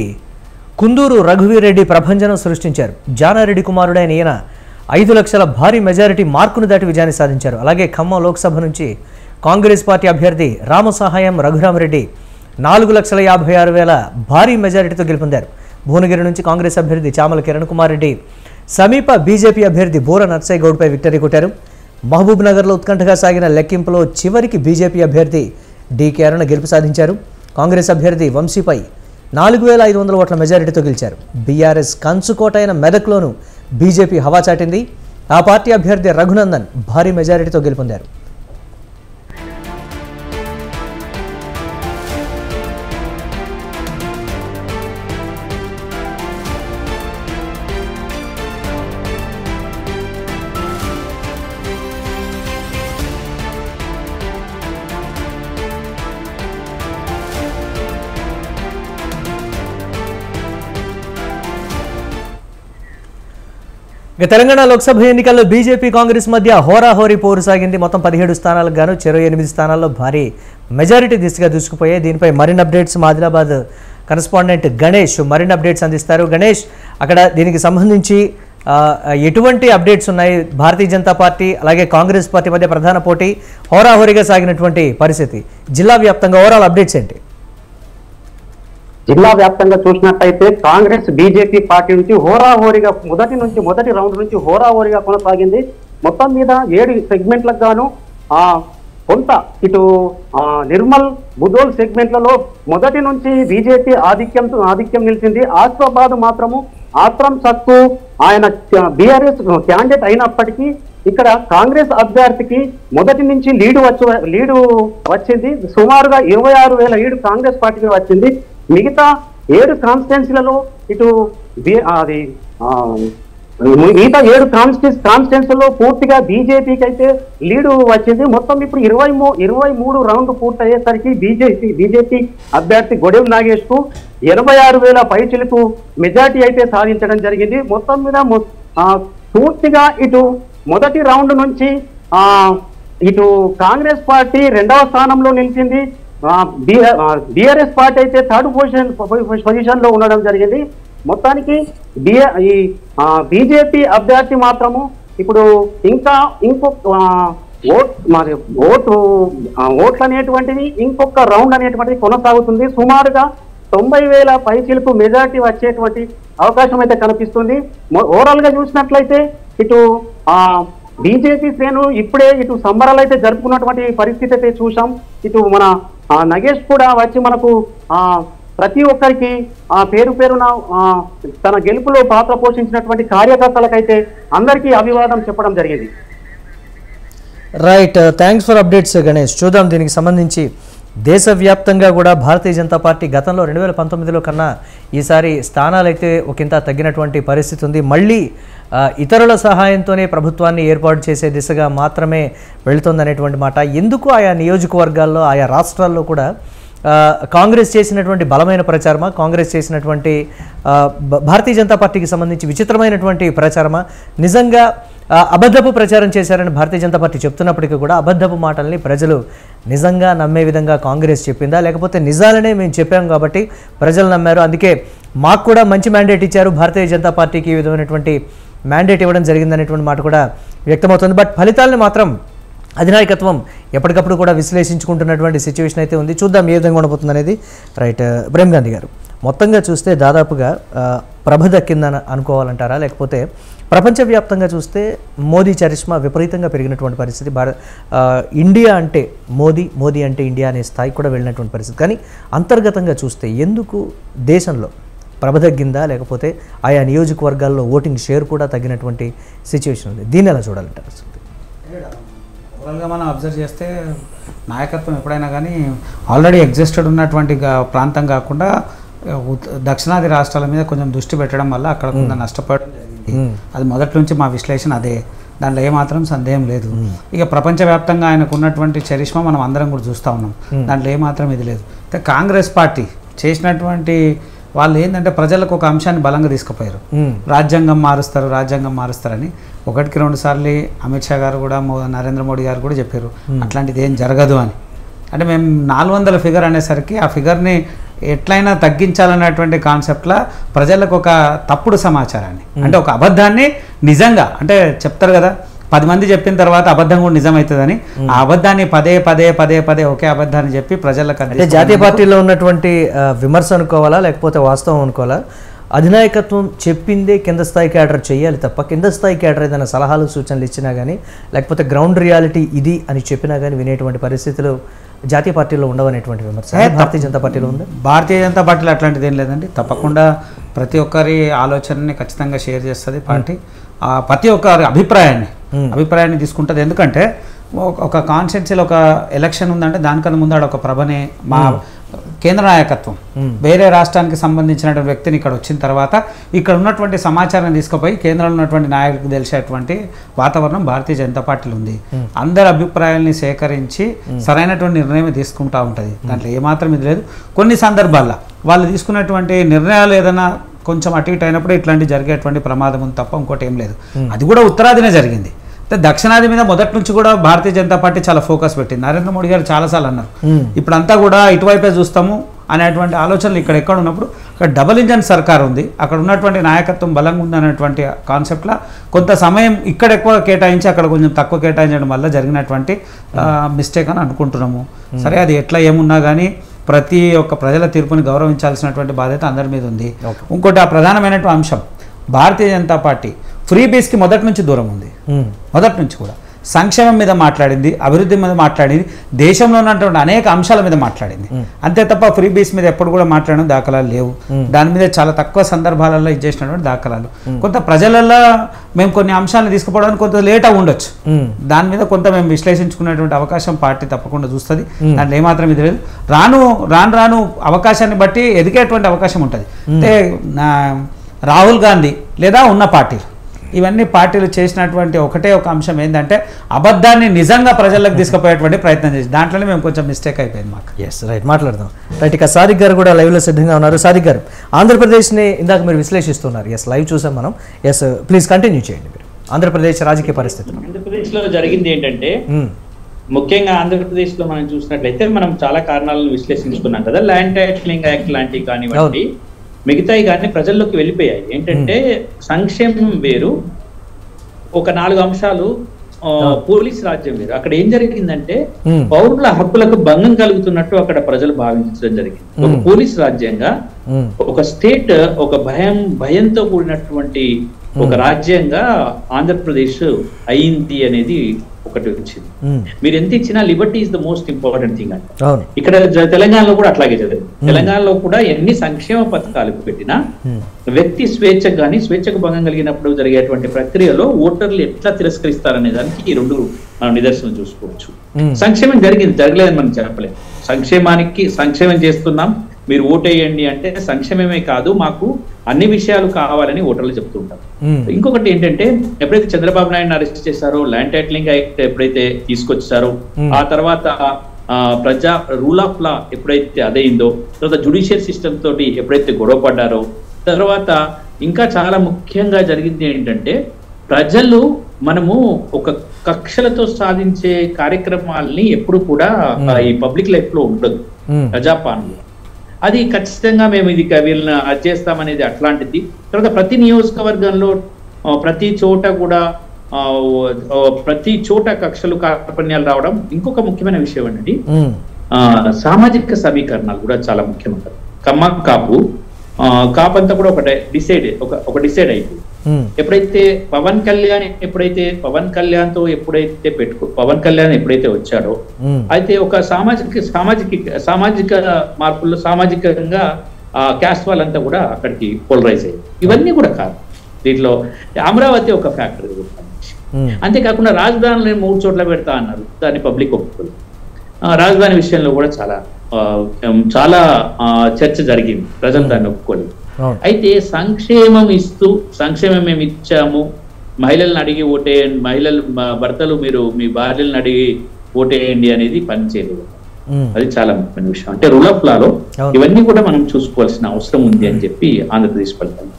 Speaker 3: కుందూరు రఘువీరెడ్డి ప్రభంజనం సృష్టించారు. జానారెడ్డి కుమారుడైన ఈయన 5 లక్షల భారీ మెజారిటీ మార్కును దాటి విజయాన్ని సాధించారు. అలాగే ఖమ్మం లోక్సభ నుంచి కాంగ్రెస్ పార్టీ అభ్యర్థి రామసహాయం రఘురామరెడ్డి 4,56,000 భారీ మెజారిటీతో గెలుపొందారు. భువనగిరి నుంచి కాంగ్రెస్ అభ్యర్థి చామల కిరణ్ కుమార్ రెడ్డి సమీప బీజేపీ అభ్యర్థి బోర నర్సయ్య గౌడ్పై విక్టరీ కొట్టారు. మహబూబ్ నగర్లో ఉత్కంఠగా సాగిన లెక్కింపులో చివరికి బీజేపీ అభ్యర్థి డీకే అరుణ గెలుపు సాధించారు. కాంగ్రెస్ అభ్యర్థి వంశీపై 4,500 ఓట్ల మెజారిటీతో గెలిచారు. బీఆర్ఎస్ కంచుకోట అయిన మెదక్లోనూ బీజేపీ హవా చాటింది. ఆ పార్టీ అభ్యర్థి రఘునందన్ భారీ మెజారిటీతో గెలుపొందారు. ఇక తెలంగాణ లోక్సభ ఎన్నికల్లో బీజేపీ కాంగ్రెస్ మధ్య హోరాహోరీ పోరు సాగింది. మొత్తం 17 స్థానాలకు గాను చెరో 8 స్థానాల్లో భారీ మెజారిటీ దిశగా దూసుకుపోయాయి. దీనిపై మరిన్ని అప్డేట్స్ మా ఆదిలాబాద్ కరెస్పాండెంట్ గణేష్ మరిన్ని అప్డేట్స్ అందిస్తారు. గణేష్, అక్కడ దీనికి సంబంధించి ఎటువంటి అప్డేట్స్ ఉన్నాయి? భారతీయ జనతా పార్టీ అలాగే కాంగ్రెస్ పార్టీ మధ్య ప్రధాన పోటీ హోరాహోరీగా సాగినటువంటి పరిస్థితి, జిల్లా వ్యాప్తంగా ఓవరాల్ అప్డేట్స్ ఏంటి?
Speaker 9: జిల్లా వ్యాప్తంగా చూసినట్టయితే కాంగ్రెస్ బీజేపీ పార్టీ నుంచి హోరాహోరీగా మొదటి రౌండ్ నుంచి హోరాహోరీగా కొనసాగింది. మొత్తం మీద 7 సెగ్మెంట్లకు గాను కొంత ఇటు నిర్మల్, బుదోల్ సెగ్మెంట్లలో మొదటి నుంచి బీజేపీ ఆధిక్యం నిలిచింది. ఆసిఫాబాద్ మాత్రము ఆత్రం సక్కు ఆయన బీఆర్ఎస్ క్యాండిడేట్ అయినప్పటికీ ఇక్కడ కాంగ్రెస్ అభ్యర్థికి మొదటి నుంచి లీడు వచ్చింది. సుమారుగా 26,000 లీడు కాంగ్రెస్ పార్టీకి వచ్చింది. మిగతా 7 కాన్స్టిట్యున్సీలలో ఇటు మిగతా 7 కాన్స్టిట్యున్సీలలో పూర్తిగా బీజేపీకి అయితే లీడు వచ్చింది. మొత్తం ఇప్పుడు 23 రౌండ్ పూర్తయ్యేసరికి బీజేపీ అభ్యర్థి గొడెం నాగేష్ కు 86,000 పైచిలకు మెజార్టీ అయితే సాధించడం జరిగింది. మొత్తం మీద పూర్తిగా ఇటు మొదటి రౌండ్ నుంచి ఇటు కాంగ్రెస్ పార్టీ 2వ స్థానంలో నిలిచింది. బీఆర్ఎస్ పార్టీ అయితే 3rd పొజిషన్ లో ఉండడం జరిగింది. మొత్తానికి బీజేపీ అభ్యర్థి మాత్రము ఇప్పుడు ఇంకొక ఓట్లు అనేటువంటివి ఇంకొక రౌండ్ అనేటువంటిది కొనసాగుతుంది. సుమారుగా 90,000 పైచిలకు మెజార్టీ వచ్చేటువంటి అవకాశం అయితే కనిపిస్తుంది. ఓవరాల్ గా చూసినట్లయితే ఇటు బీజేపీ శ్రేణులు ఇప్పుడే ఇటు సంబరాలు అయితే జరుపుకున్నటువంటి పరిస్థితి అయితే చూసాం. ఇటు మన నగేష్ కూడా వచ్చి మనకు ప్రతి ఒక్కరికి పేరు పేరున తన గెలుపులో పాత్ర పోషించినటువంటి కార్యకర్తలకైతే అందరికీ అభివాదం చెప్పడం జరిగింది.
Speaker 3: Right, thanks for updates Ganesh. చూద్దాం దీనికి సంబంధించి దేశవ్యాప్తంగా కూడా భారతీయ జనతా పార్టీ గతంలో 2019లో కన్నా ఈసారి స్థానాలు అయితే ఒకంత తగ్గినటువంటి పరిస్థితి ఉంది. మళ్ళీ ఇతరుల సహాయంతోనే ప్రభుత్వాన్ని ఏర్పాటు చేసే దిశగా మాత్రమే వెళుతుందనేటువంటి మాట. ఎందుకు ఆయా నియోజకవర్గాల్లో ఆయా రాష్ట్రాల్లో కూడా కాంగ్రెస్ చేసినటువంటి బలమైన ప్రచారమా, కాంగ్రెస్ చేసినటువంటి భారతీయ జనతా పార్టీకి సంబంధించి విచిత్రమైనటువంటి ప్రచారమా, నిజంగా అబద్ధపు ప్రచారం చేశారని భారతీయ జనతా పార్టీ చెప్తున్నప్పటికీ కూడా అబద్ధపు మాటల్ని ప్రజలు నిజంగా నమ్మే విధంగా కాంగ్రెస్ చెప్పిందా, లేకపోతే నిజాలనే మేము చెప్పాం కాబట్టి ప్రజలు నమ్మారు, అందుకే మాకు కూడా మంచి మ్యాండేట్ ఇచ్చారు, భారతీయ జనతా పార్టీకి ఈ విధమైనటువంటి మ్యాండేట్ ఇవ్వడం జరిగిందనేటువంటి మాట కూడా వ్యక్తమవుతుంది. బట్ ఫలితాలను మాత్రం అధినాయకత్వం ఎప్పటికప్పుడు కూడా విశ్లేషించుకుంటున్నటువంటి సిచ్యువేషన్ అయితే ఉంది. చూద్దాం ఏ విధంగా ఉండబోతుంది అనేది. రైట్, ప్రేమ్ గాంధీ గారు, మొత్తంగా చూస్తే దాదాపుగా ప్రభ దక్కిందని అనుకోవాలంటారా, లేకపోతే ప్రపంచవ్యాప్తంగా చూస్తే మోదీ చరిష్మా విపరీతంగా పెరిగినటువంటి పరిస్థితి, ఇండియా అంటే మోదీ అంటే ఇండియా అనే స్థాయికి కూడా వెళ్ళినటువంటి పరిస్థితి. కానీ అంతర్గతంగా చూస్తే ఎందుకు దేశంలో ప్రభ తగ్గిందా, లేకపోతే ఆయా నియోజకవర్గాల్లో ఓటింగ్ షేర్ కూడా తగ్గినటువంటి సిచ్యువేషన్ ఉంది. దీన్ని ఎలా చూడాలంటారు?
Speaker 5: ఓవరాల్గా మనం అబ్జర్వ్ చేస్తే నాయకత్వం ఎప్పుడైనా కానీ ఆల్రెడీ ఎగ్జిస్టెడ్ ఉన్నటువంటి ప్రాంతం కాకుండా దక్షిణాది రాష్ట్రాల మీద కొంచెం దృష్టి పెట్టడం వల్ల అక్కడ కొంత నష్టపోవడం జరిగింది. అది మొదటి నుంచి మా విశ్లేషణ అదే, దాంట్లో ఏమాత్రం సందేహం లేదు. ఇక ప్రపంచవ్యాప్తంగా ఆయనకు ఉన్నటువంటి చరిష్మా మనం అందరం కూడా చూస్తూ ఉన్నాం, దాంట్లో ఏమాత్రం ఇది లేదు. కాంగ్రెస్ పార్టీ చేసినటువంటి వాళ్ళు ఏంటంటే ప్రజలకు ఒక అంశాన్ని బలంగా తీసుకుపోయారు, రాజ్యాంగం మారుస్తారని. ఒకటికి 2 సార్లు అమిత్ షా గారు కూడా నరేంద్ర మోడీ గారు కూడా చెప్పారు అట్లాంటిది ఏం జరగదు అని. అంటే మేము 400 ఫిగర్ అనేసరికి ఆ ఫిగర్ని ఎట్లయినా తగ్గించాలనేటువంటి కాన్సెప్ట్లో ప్రజలకు ఒక తప్పుడు సమాచారాన్ని, అంటే ఒక అబద్ధాన్ని నిజంగా, అంటే చెప్తారు కదా 10 మంది చెప్పిన తర్వాత అబద్ధం కూడా నిజమవుతుందని, ఆ అబద్ధాన్ని పదే ఒకే అబద్ధాన్ని చెప్పి ప్రజలకు,
Speaker 3: అంటే జాతీయ పార్టీలో ఉన్నటువంటి విమర్శ అనుకోవాలా లేకపోతే వాస్తవం అనుకోవాలా? అధినాయకత్వం చెప్పిందే కింద స్థాయి క్యాడర్ చేయాలి తప్ప కింద స్థాయి క్యాడర్ ఏదైనా సలహాలు సూచనలు ఇచ్చినా కానీ లేకపోతే గ్రౌండ్ రియాలిటీ ఇది అని చెప్పినా కానీ వినేటువంటి పరిస్థితులు జాతీయ పార్టీలో ఉండవనేటువంటి విమర్శ భారతీయ జనతా పార్టీలో ఉంది.
Speaker 5: భారతీయ జనతా పార్టీలో అట్లాంటిది ఏం లేదండి. తప్పకుండా ప్రతి ఒక్కరి ఆలోచనని ఖచ్చితంగా షేర్ చేస్తుంది పార్టీ, ప్రతి ఒక్కరి అభిప్రాయాన్ని తీసుకుంటుంది. ఎందుకంటే ఒక కాన్స్టిట్యున్సీలో ఒక ఎలక్షన్ ఉందంటే దానికన్నా ముందు ఒక ప్రభనే మా కేంద్ర నాయకత్వం వేరే రాష్ట్రానికి సంబంధించిన వ్యక్తిని ఇక్కడ వచ్చిన తర్వాత ఇక్కడ ఉన్నటువంటి సమాచారాన్ని తీసుకుపోయి కేంద్రంలో ఉన్నటువంటి నాయకులకు తెలిసేటువంటి వాతావరణం భారతీయ జనతా పార్టీలో ఉంది. అందరి అభిప్రాయాల్ని సేకరించి సరైనటువంటి నిర్ణయం తీసుకుంటూ ఉంటుంది, దాంట్లో ఏమాత్రం ఇది లేదు. కొన్ని సందర్భాల్లో వాళ్ళు తీసుకున్నటువంటి నిర్ణయాలు ఏదైనా కొంచెం అటు ఇటు అయినప్పుడు ఇట్లాంటి జరిగేటువంటి ప్రమాదం ఉంది తప్ప ఇంకోటి ఏం లేదు. అది కూడా ఉత్తరాదినే జరిగింది. దక్షిణాది మీద మొదటి నుంచి కూడా భారతీయ జనతా పార్టీ చాలా ఫోకస్ పెట్టింది. నరేంద్ర మోడీ గారు చాలాసార్లు అన్నారు ఇప్పుడంతా కూడా ఇటువైపే చూస్తాము అనేటువంటి ఆలోచనలు ఎక్కడ ఉన్నప్పుడు అక్కడ డబుల్ ఇంజన్ సర్కార్ ఉంది, అక్కడ ఉన్నటువంటి నాయకత్వం బలంగా ఉంది అనేటువంటి కాన్సెప్ట్లో కొంత సమయం ఇక్కడ ఎక్కువ కేటాయించి అక్కడ కొంచెం తక్కువ కేటాయించడం వల్ల జరిగినటువంటి మిస్టేక్ అని అనుకుంటున్నాము. సరే అది ఎట్లా ఏమున్నా కానీ ప్రతి ఒక్క ప్రజల తీర్పుని గౌరవించాల్సినటువంటి బాధ్యత అందరి మీద ఉంది. ఇంకోటి ఆ ప్రధానమైనటువంటి అంశం భారతీయ జనతా పార్టీ ఫ్రీ బీస్కి మొదటి నుంచి దూరం ఉంది. మొదటి నుంచి కూడా సంక్షేమం మీద మాట్లాడింది, అభివృద్ధి మీద మాట్లాడింది, దేశంలో ఉన్నటువంటి అనేక అంశాల మీద మాట్లాడింది. అంతే తప్ప ఫ్రీ బీస్ మీద ఎప్పుడు కూడా మాట్లాడడం దాఖలాలు లేవు. దాని మీద చాలా తక్కువ సందర్భాలలో ఇచ్చేసినటువంటి దాఖలాలు. కొంత ప్రజలలో మేము కొన్ని అంశాలను తీసుకుపోవడానికి కొంత లేట్ అవి ఉండొచ్చు, దాని మీద కొంత మేము విశ్లేషించుకునేటువంటి అవకాశం పార్టీ తప్పకుండా చూస్తుంది. దాంట్లో ఏమాత్రం ఇది లేదు. రాను అవకాశాన్ని బట్టి ఎదిగేటువంటి అవకాశం ఉంటుంది. అంటే రాహుల్ గాంధీ లేదా ఉన్న పార్టీలు ఇవన్నీ పార్టీలు చేసినటువంటి ఒకటే ఒక అంశం ఏంటంటే అబద్ధాన్ని నిజంగా ప్రజలకు తీసుకుపోయేటువంటి ప్రయత్నం చేసి దాంట్లోనే మేము కొంచెం మిస్టేక్ అయిపోయింది మాకు.
Speaker 3: ఎస్ రైట్, మాట్లాడదాం. రైట్, ఇక సాదిక్ గారు కూడా లైవ్లో సిద్ధంగా ఉన్నారు. సాదిక్ గారు, ఆంధ్రప్రదేశ్ని ఇందాక మీరు విశ్లేషిస్తున్నారు. ఎస్, లైవ్ చూసాం మనం. ఎస్, ప్లీజ్ కంటిన్యూ చేయండి మీరు. ఆంధ్రప్రదేశ్ రాజకీయ పరిస్థితులు
Speaker 6: ఆంధ్రప్రదేశ్లో జరిగింది ఏంటంటే ముఖ్యంగా ఆంధ్రప్రదేశ్లో మనం చూసినట్లయితే మనం చాలా కారణాలను విశ్లేషించుకున్నాం కదా. ల్యాండ్ టైటిలింగ్ యాక్ట్ లాంటివి కానివ్వండి, మిగతాయి కానీ ప్రజల్లోకి వెళ్ళిపోయాయి. ఏంటంటే సంక్షేమం వేరు, ఒక 4 అంశాలు, పోలీస్ రాజ్యం వేరు. అక్కడ ఏం జరిగిందంటే పౌరుల హక్కులకు భంగం కలుగుతున్నట్టు అక్కడ ప్రజలు భావించడం జరిగింది. ఒక పోలీస్ రాజ్యంగా, ఒక స్టేట్, ఒక భయంతో కూడినటువంటి ఒక రాజ్యంగా ఆంధ్రప్రదేశ్ అయింది అనేది ఒకటి వచ్చింది. మీరు ఎంత ఇచ్చినా Liberty is the most important thing అంటే. ఇక్కడ తెలంగాణలో కూడా అట్లాగే జరిగింది. తెలంగాణలో కూడా ఎన్ని సంక్షేమ పథకాలు పెట్టినా వ్యక్తి స్వేచ్ఛకు కానీ స్వేచ్ఛకు భంగం కలిగినప్పుడు జరిగేటువంటి ప్రక్రియలో ఓటర్లు ఎట్లా తిరస్కరిస్తారనే దానికి ఈ 2 మనం నిదర్శనం చూసుకోవచ్చు. సంక్షేమం జరగలేదని మనం చెప్పలేము. సంక్షేమం చేస్తున్నాం, మీరు ఓటేయండి అంటే సంక్షేమమే కాదు, మాకు అన్ని విషయాలు కావాలని ఓటర్లు చెప్తుంటారు. ఇంకొకటి ఏంటంటే ఎప్పుడైతే చంద్రబాబు నాయుడు అరెస్ట్ చేశారో, ల్యాండ్ టైటిలింగ్ యాక్ట్ ఎప్పుడైతే తీసుకొచ్చారో, ఆ తర్వాత ప్రజా రూల్ ఆఫ్ లా ఎప్పుడైతే అదైందో, తర్వాత జ్యుడిషియల్ సిస్టమ్ తోటి ఎప్పుడైతే గొడవ పడ్డారో, తర్వాత ఇంకా చాలా ముఖ్యంగా జరిగింది ఏంటంటే ప్రజలు మనము ఒక కక్షలతో సాధించే కార్యక్రమాలని ఎప్పుడు కూడా ఈ పబ్లిక్ లైఫ్ లో ఉండదు. ప్రజాపాలనలో అది ఖచ్చితంగా మేము ఇది వీళ్ళని అది చేస్తామనేది అట్లాంటిది. తర్వాత ప్రతి నియోజకవర్గంలో ప్రతి చోట కూడా ప్రతి చోట కక్షలు కార్పణ్యాలు రావడం. ఇంకొక ముఖ్యమైన విషయం అండి, సామాజిక సమీకరణాలు కూడా చాలా ముఖ్యమంటారు. కమ్మ కాపు అంతా కూడా ఒక డిసైడ్ అయిపోయింది. ఎప్పుడైతే పవన్ కళ్యాణ్ తో పవన్ కళ్యాణ్ ఎప్పుడైతే వచ్చాడో, అయితే ఒక సామాజిక మార్పుల్లో సామాజికంగా క్యాస్ట్ వాళ్ళంతా కూడా అక్కడికి పోలరైజ్ అయ్యారు. ఇవన్నీ కూడా కాదు. దీంట్లో అమరావతి ఒక ఫ్యాక్టర్. అంతేకాకుండా రాజధానిని 3 చోట్ల పెడతా అన్నారు, దాన్ని పబ్లిక్ ఒప్పుకోలేదు. రాజధాని విషయంలో కూడా చాలా చర్చ జరిగింది, ప్రజలు దాన్ని ఒప్పుకోలేదు. అయితే సంక్షేమం ఇస్తూ సంక్షేమం మేము ఇచ్చాము, మహిళలను అడిగి ఓటేయండి, భర్తలు మీరు మీ భార్యలను అడిగి ఓటేయండి అనేది పనిచేయలేదు. అది చాలా ముఖ్యమైన విషయం. అంటే రూల్ ఆఫ్ లాలో ఇవన్నీ కూడా మనం చూసుకోవాల్సిన అవసరం ఉంది అని చెప్పి ఆంధ్రప్రదేశ్ ఫలితాలు.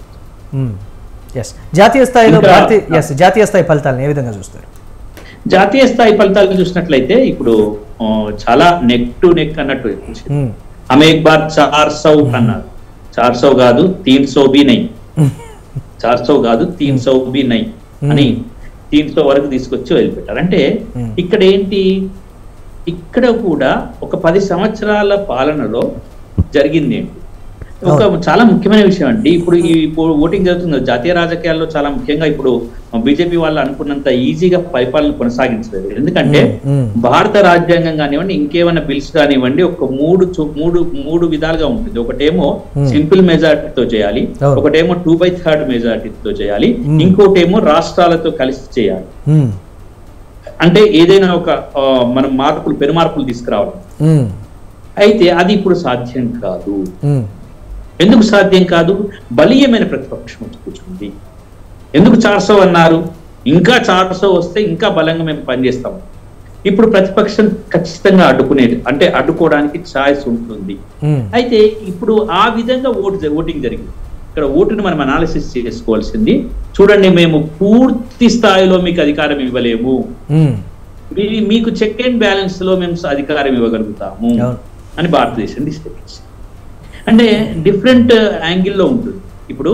Speaker 3: జాతీయ స్థాయిలో జాతీయ స్థాయి ఫలితాలను ఏ విధంగా చూస్తారు?
Speaker 6: జాతీయ స్థాయి ఫలితాలను చూసినట్లయితే ఇప్పుడు చాలా నెక్ టు నెక్ అన్నట్టు హమ్ ఏక్ బార్ 400 అన్నారు. 400 కాదు 300 भी नहीं, 400 కాదు 300 भी नहीं అని 300 వరకు తీసుకొచ్చి వదిలిపెట్టారు. అంటే ఇక్కడ ఏంటి, ఇక్కడ కూడా ఒక 10 సంవత్సరాల పాలనలో జరిగింది ఏంటి, ఒక చాలా ముఖ్యమైన విషయం అండి. ఇప్పుడు ఓటింగ్ జరుగుతుంది జాతీయ రాజకీయాల్లో, చాలా ముఖ్యంగా ఇప్పుడు బీజేపీ వాళ్ళు అనుకున్నంత ఈజీగా పరిపాలన కొనసాగించలేదు. ఎందుకంటే భారత రాజ్యాంగం కానివ్వండి, ఇంకేమైనా బిల్స్ కానివ్వండి, ఒక మూడు విధాలుగా ఉంటుంది. ఒకటేమో సింపుల్ మెజారిటీతో చేయాలి, ఒకటేమో 2/3 మెజారిటీతో చేయాలి, ఇంకోటేమో రాష్ట్రాలతో కలిసి చేయాలి. అంటే ఏదైనా ఒక మనం పెను మార్పులు తీసుకురావడం. అయితే అది ఇప్పుడు సాధ్యం కాదు. ఎందుకు సాధ్యం కాదు? బలీయమైన ప్రతిపక్షం వచ్చి కూర్చుంది. ఎందుకు 400 అన్నారు? ఇంకా 400 వస్తే ఇంకా బలంగా మేము పనిచేస్తాం. ఇప్పుడు ప్రతిపక్షం ఖచ్చితంగా అడ్డుకోవడానికి ఛాయిస్ ఉంటుంది. అయితే ఇప్పుడు ఆ విధంగా ఓటింగ్ జరిగింది. ఇక్కడ ఓటుని మనం అనాలిసిస్ చేసుకోవాల్సింది. చూడండి, మేము పూర్తి స్థాయిలో మీకు అధికారం ఇవ్వలేము, మీకు చెక్ అండ్ బ్యాలెన్స్ లో మేము అధికారం ఇవ్వగలుగుతాము అని భారతదేశం డిసైడ్ చేసింది. అంటే డిఫరెంట్ యాంగిల్లో ఉంటుంది. ఇప్పుడు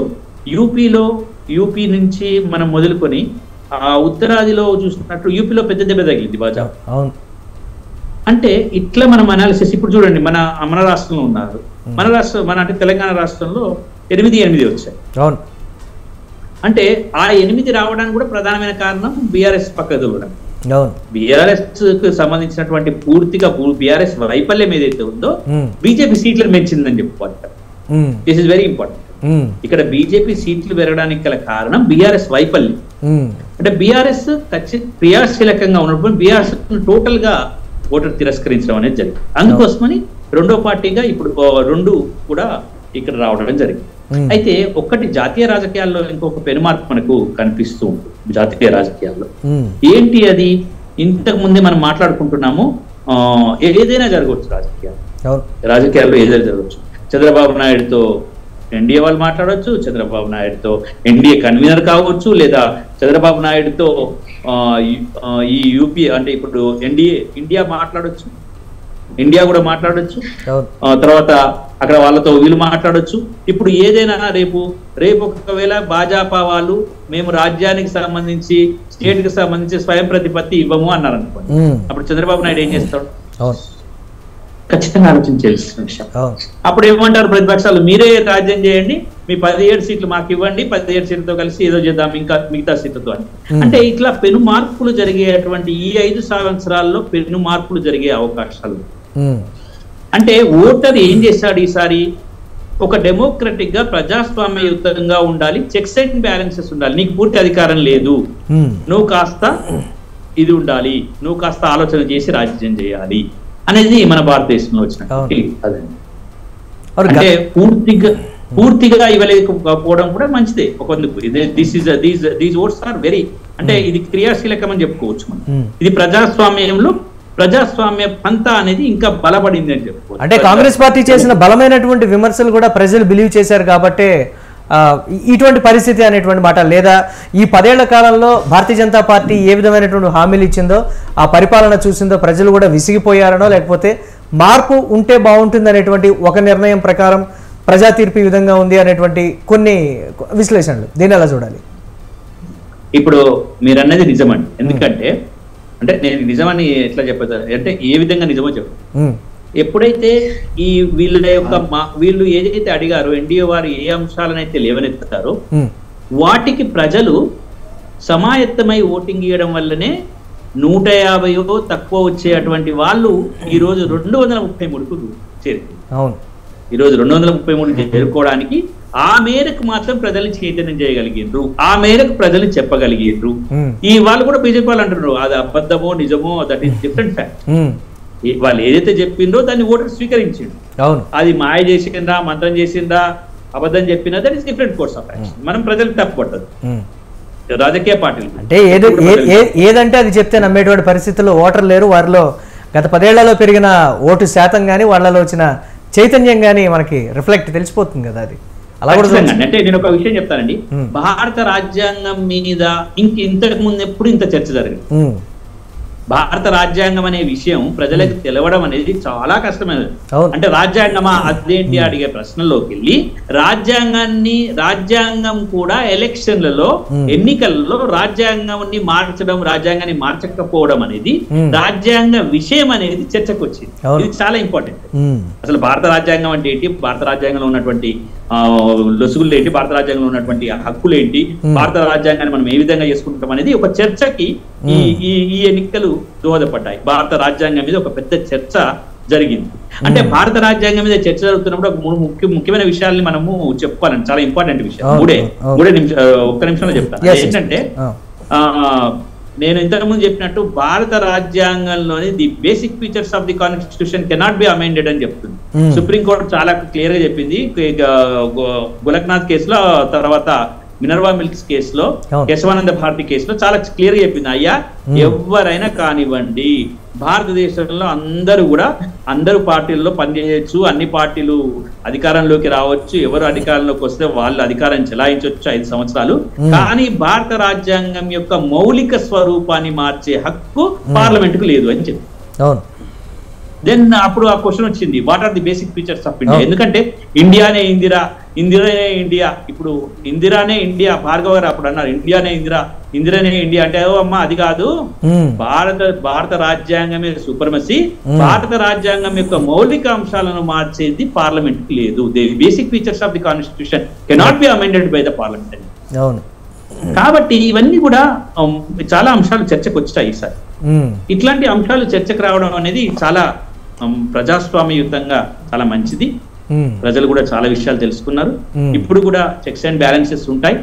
Speaker 6: యూపీ నుంచి మనం మొదలుకొని ఉత్తరాదిలో చూస్తున్నట్టు యూపీలో పెద్ద దెబ్బ తగిలింది బాజా. అంటే ఇట్లా మనం అనాలిసిస్. ఇప్పుడు చూడండి, మన రాష్ట్రంలో ఉన్నారు, అంటే తెలంగాణ రాష్ట్రంలో 8 వచ్చాయి. అంటే ఆ 8 రావడానికి కూడా ప్రధానమైన కారణం బీఆర్ఎస్ పక్కకు దూరడం. బీఆర్ఎస్ కు సంబంధించినటువంటి పూర్తిగా బీఆర్ఎస్ వైఫల్యం ఏదైతే ఉందో బీజేపీ సీట్లను పెంచిందని చెప్పుకోవాలి. This is very important. ఇక్కడ బీజేపీ సీట్లు పెరగడానికి గల కారణం బీఆర్ఎస్ వైఫల్యం. అంటే బీఆర్ఎస్ క్రియాశీలకంగా ఉన్నప్పుడు బీఆర్ఎస్ టోటల్ గా ఓటర్ తిరస్కరించడం అనేది జరిగింది. అందుకోసమని రెండో పార్టీగా ఇప్పుడు 2 కూడా ఇక్కడ రావడం జరిగింది. అయితే ఒక్కటి జాతీయ రాజకీయాల్లో ఇంకొక పెనుమార్పు మనకు కనిపిస్తూ ఉంటుంది. జాతీయ రాజకీయాల్లో ఏంటి అది? ఇంతకు ముందే మనం మాట్లాడుకుంటున్నాము, ఏదైనా జరగవచ్చు రాజకీయాల్లో ఏదైనా జరగవచ్చు. చంద్రబాబు నాయుడుతో ఎన్డీఏ వాళ్ళు మాట్లాడవచ్చు, చంద్రబాబు నాయుడుతో ఎన్డీఏ కన్వీనర్ కావచ్చు, లేదా చంద్రబాబు నాయుడుతో ఈ యూపీ అంటే ఇప్పుడు ఇండియా మాట్లాడొచ్చు, ఇండియా కూడా మాట్లాడొచ్చు. తర్వాత అక్కడ వాళ్ళతో వీళ్ళు మాట్లాడొచ్చు. ఇప్పుడు ఏదైనా రేపు ఒకవేళ భాజపా వాళ్ళు మేము రాజ్యానికి సంబంధించి స్టేట్ కి సంబంధించి స్వయం ప్రతిపత్తి ఇవ్వము అన్నారు అనుకోండి, అప్పుడు చంద్రబాబు నాయుడు ఏం చేస్తాడు? ఖచ్చితంగా ఆలోచించాల్సిన విషయం. అప్పుడు ఏమంటారు ప్రతిపక్షాలు, మీరే రాజ్యం చేయండి, మీ 17 సీట్లు మాకు ఇవ్వండి, 17 సీట్లతో కలిసి ఏదో చేద్దాం ఇంకా మిగతా సీట్లతో అని. అంటే ఇట్లా పెను మార్పులు జరిగేటువంటి ఈ 5 సంవత్సరాల్లో పెను మార్పులు జరిగే అవకాశాలు. అంటే ఓటర్ ఏం చేశాడు ఈసారి? ఒక డెమోక్రటిక్ గా ప్రజాస్వామ్యయుతంగా ఉండాలి, చెక్స్ అండ్ బ్యాలెన్సెస్ ఉండాలి. నీకు పూర్తి అధికారం లేదు, నువ్వు కాస్త ఇది ఉండాలి, నువ్వు కాస్త ఆలోచన చేసి రాజ్యం చేయాలి అనేది మన భారతదేశంలో వచ్చిన అదండి. అంటే పూర్తిగా ఇవ్వలేకపోవడం కూడా మంచిదే ఒకందుకు. దీస్ ఓట్స్ ఆర్ వెరీ, అంటే ఇది క్రియాశీలకం అని చెప్పుకోవచ్చు మనం. ఇది ప్రజాస్వామ్య పంత అనేది ఇంకా బలపడింది అని చెప్పుకోవచ్చు.
Speaker 3: అంటే కాంగ్రెస్ పార్టీ చేసిన బలమైనటువంటి విమర్శలు కూడా ప్రజలు బిలీవ్ చేశారు కాబట్టి ఇటువంటి పరిస్థితి అనేటువంటి మాట. లేదా ఈ 10 ఏళ్ల కాలంలో భారతీయ జనతా పార్టీ ఏ విధమైనటువంటి హామీలు ఇచ్చిందో ఆ పరిపాలన చూసిందో ప్రజలు కూడా విసిగిపోయారనో, లేకపోతే మార్పు ఉంటే బాగుంటుంది అనేటువంటి ఒక నిర్ణయం ప్రకారం ప్రజా తీర్పు ఈ విధంగా ఉంది అనేటువంటి కొన్ని విశ్లేషణలు, దీన్ని ఎలా చూడాలి?
Speaker 6: ఇప్పుడు మీరు అన్నది నిజమండి. ఎందుకంటే అంటే నేను నిజమని ఎట్లా చెప్పదు అంటే ఏ విధంగా నిజమో చెప్పు. ఎప్పుడైతే వీళ్ళు ఏదైతే అడిగారో, ఎన్డీఏ వారు ఏ అంశాలనైతే లేవనెత్తారో వాటికి ప్రజలు సమాయత్తమై ఓటింగ్ ఇవ్వడం వల్లనే 150 తక్కువ వచ్చేటువంటి వాళ్ళు ఈ రోజు 233కు చేరింది. ఈరోజు 233 చేరుకోవడానికి ఆ మేరకు మాత్రం ప్రజల్ని చైతన్యం చేయగలిగిండ్రు, ఆ మేరకు ప్రజల్ని చెప్పగలిగిండ్రు. ఈ వాళ్ళు కూడా బీజేపీ వాళ్ళు అంటున్నారు అది అబద్ధమో నిజమో, దట్ ఈస్ డిఫరెంట్ ఫ్యాక్ట్. వాళ్ళు ఏదైతే చెప్పిండ్రో దాన్ని ఓటర్ స్వీకరించిండు. అది మాయ చేసిందా, మంత్రం చేసిందా, అబద్ధం చెప్పినా, that is different course of action. మనం ప్రజలకు తప్పు పట్టదు, రాజకీయ పార్టీలు
Speaker 3: అంటే ఏదంటే అది చెప్తే నమ్మేటువంటి పరిస్థితుల్లో ఓటర్ లేరు. వారిలో గత 10 ఏళ్లలో పెరిగిన ఓటు శాతం కానీ వాళ్ళలో వచ్చిన చైతన్యం కానీ మనకి రిఫ్లెక్ట్ తెలిసిపోతుంది కదా. అది అలా కూడా
Speaker 6: అంటే నేను ఒక విషయం చెప్తానండి, భారత రాజ్యాంగం మీద ఇంతకు ముందు ఎప్పుడు ఇంత చర్చ జరిగింది. భారత రాజ్యాంగం అనే విషయం ప్రజలకు తెలవడం అనేది చాలా కష్టమైనది. అంటే రాజ్యాంగమా అదేంటి అడిగే ప్రశ్నలోకి వెళ్ళి రాజ్యాంగం కూడా ఎలక్షన్లలో ఎన్నికలలో రాజ్యాంగాన్ని మార్చడం, రాజ్యాంగాన్ని మార్చకపోవడం అనేది రాజ్యాంగ విషయం అనేది చర్చకు వచ్చింది. ఇది చాలా ఇంపార్టెంట్. అసలు భారత రాజ్యాంగం అంటే ఏంటి, భారత రాజ్యాంగంలో ఉన్నటువంటి లొసుగులు ఏంటి, భారత రాజ్యాంగంలో ఉన్నటువంటి హక్కులు ఏంటి, భారత రాజ్యాంగాన్ని మనం ఏ విధంగా చేసుకుంటాం అనేది ఒక చర్చకి ఈ ఎన్నికలు దోహదపడ్డాయి. భారత రాజ్యాంగం మీద ఒక పెద్ద చర్చ జరిగింది. అంటే భారత రాజ్యాంగం మీద చర్చ జరుగుతున్నప్పుడు ఒక ముఖ్యమైన విషయాల్ని మనము చెప్పుకోవాలండి, చాలా ఇంపార్టెంట్ విషయం. ఒక్క నిమిషంలో చెప్తాను. ఏంటంటే నేను ఇంతకుముందు చెప్పినట్టు భారత రాజ్యాంగంలోని the basic features of the constitution cannot be amended అని చెప్తుంది. సుప్రీంకోర్టు చాలా క్లియర్ గా చెప్పింది. గోలక్నాథ్ కేసులో, తర్వాత మినర్వా మిల్క్స్ కేసులో, కేశవానంద భారతి కేసులో చాలా క్లియర్ గా చెప్పింది, అయ్యా ఎవరైనా కానివ్వండి భారతదేశంలో అందరూ పార్టీల్లో పనిచేయచ్చు, అన్ని పార్టీలు అధికారంలోకి రావచ్చు, ఎవరు అధికారంలోకి వస్తే వాళ్ళు అధికారం చెలాయించవచ్చు 5 సంవత్సరాలు. కానీ భారత రాజ్యాంగం యొక్క మౌలిక స్వరూపాన్ని మార్చే హక్కు పార్లమెంట్ కు లేదు అని చెప్పి. దెన్ అప్పుడు ఆ క్వశ్చన్ వచ్చింది, what are the basic features of India? ఎందుకంటే ఇండియానే ఇందిరానే ఇండియా, ఇప్పుడు ఇందిరానే ఇండియా, భార్గవ గారు అప్పుడు అన్నారు ఇండియానే ఇందిరానే ఇండియా అంటే అమ్మ అది కాదు, భారత రాజ్యాంగమే సూపర్మసీ, భారత రాజ్యాంగం యొక్క మౌలిక అంశాలను మార్చేది పార్లమెంట్ కి లేదు. The basic features of the constitution cannot be amended by the parliament. కాబట్టి ఇవన్నీ కూడా చాలా అంశాలు చర్చకు వచ్చాయి ఈసారి. ఇట్లాంటి అంశాలు చర్చకు రావడం అనేది చాలా ప్రజాస్వామ్యయుతంగా చాలా మంచిది. ప్రజలు కూడా చాలా విషయాలు తెలుసుకున్నారు. ఇప్పుడు కూడా చెక్స్ అండ్ బ్యాలెన్సెస్ ఉంటాయి.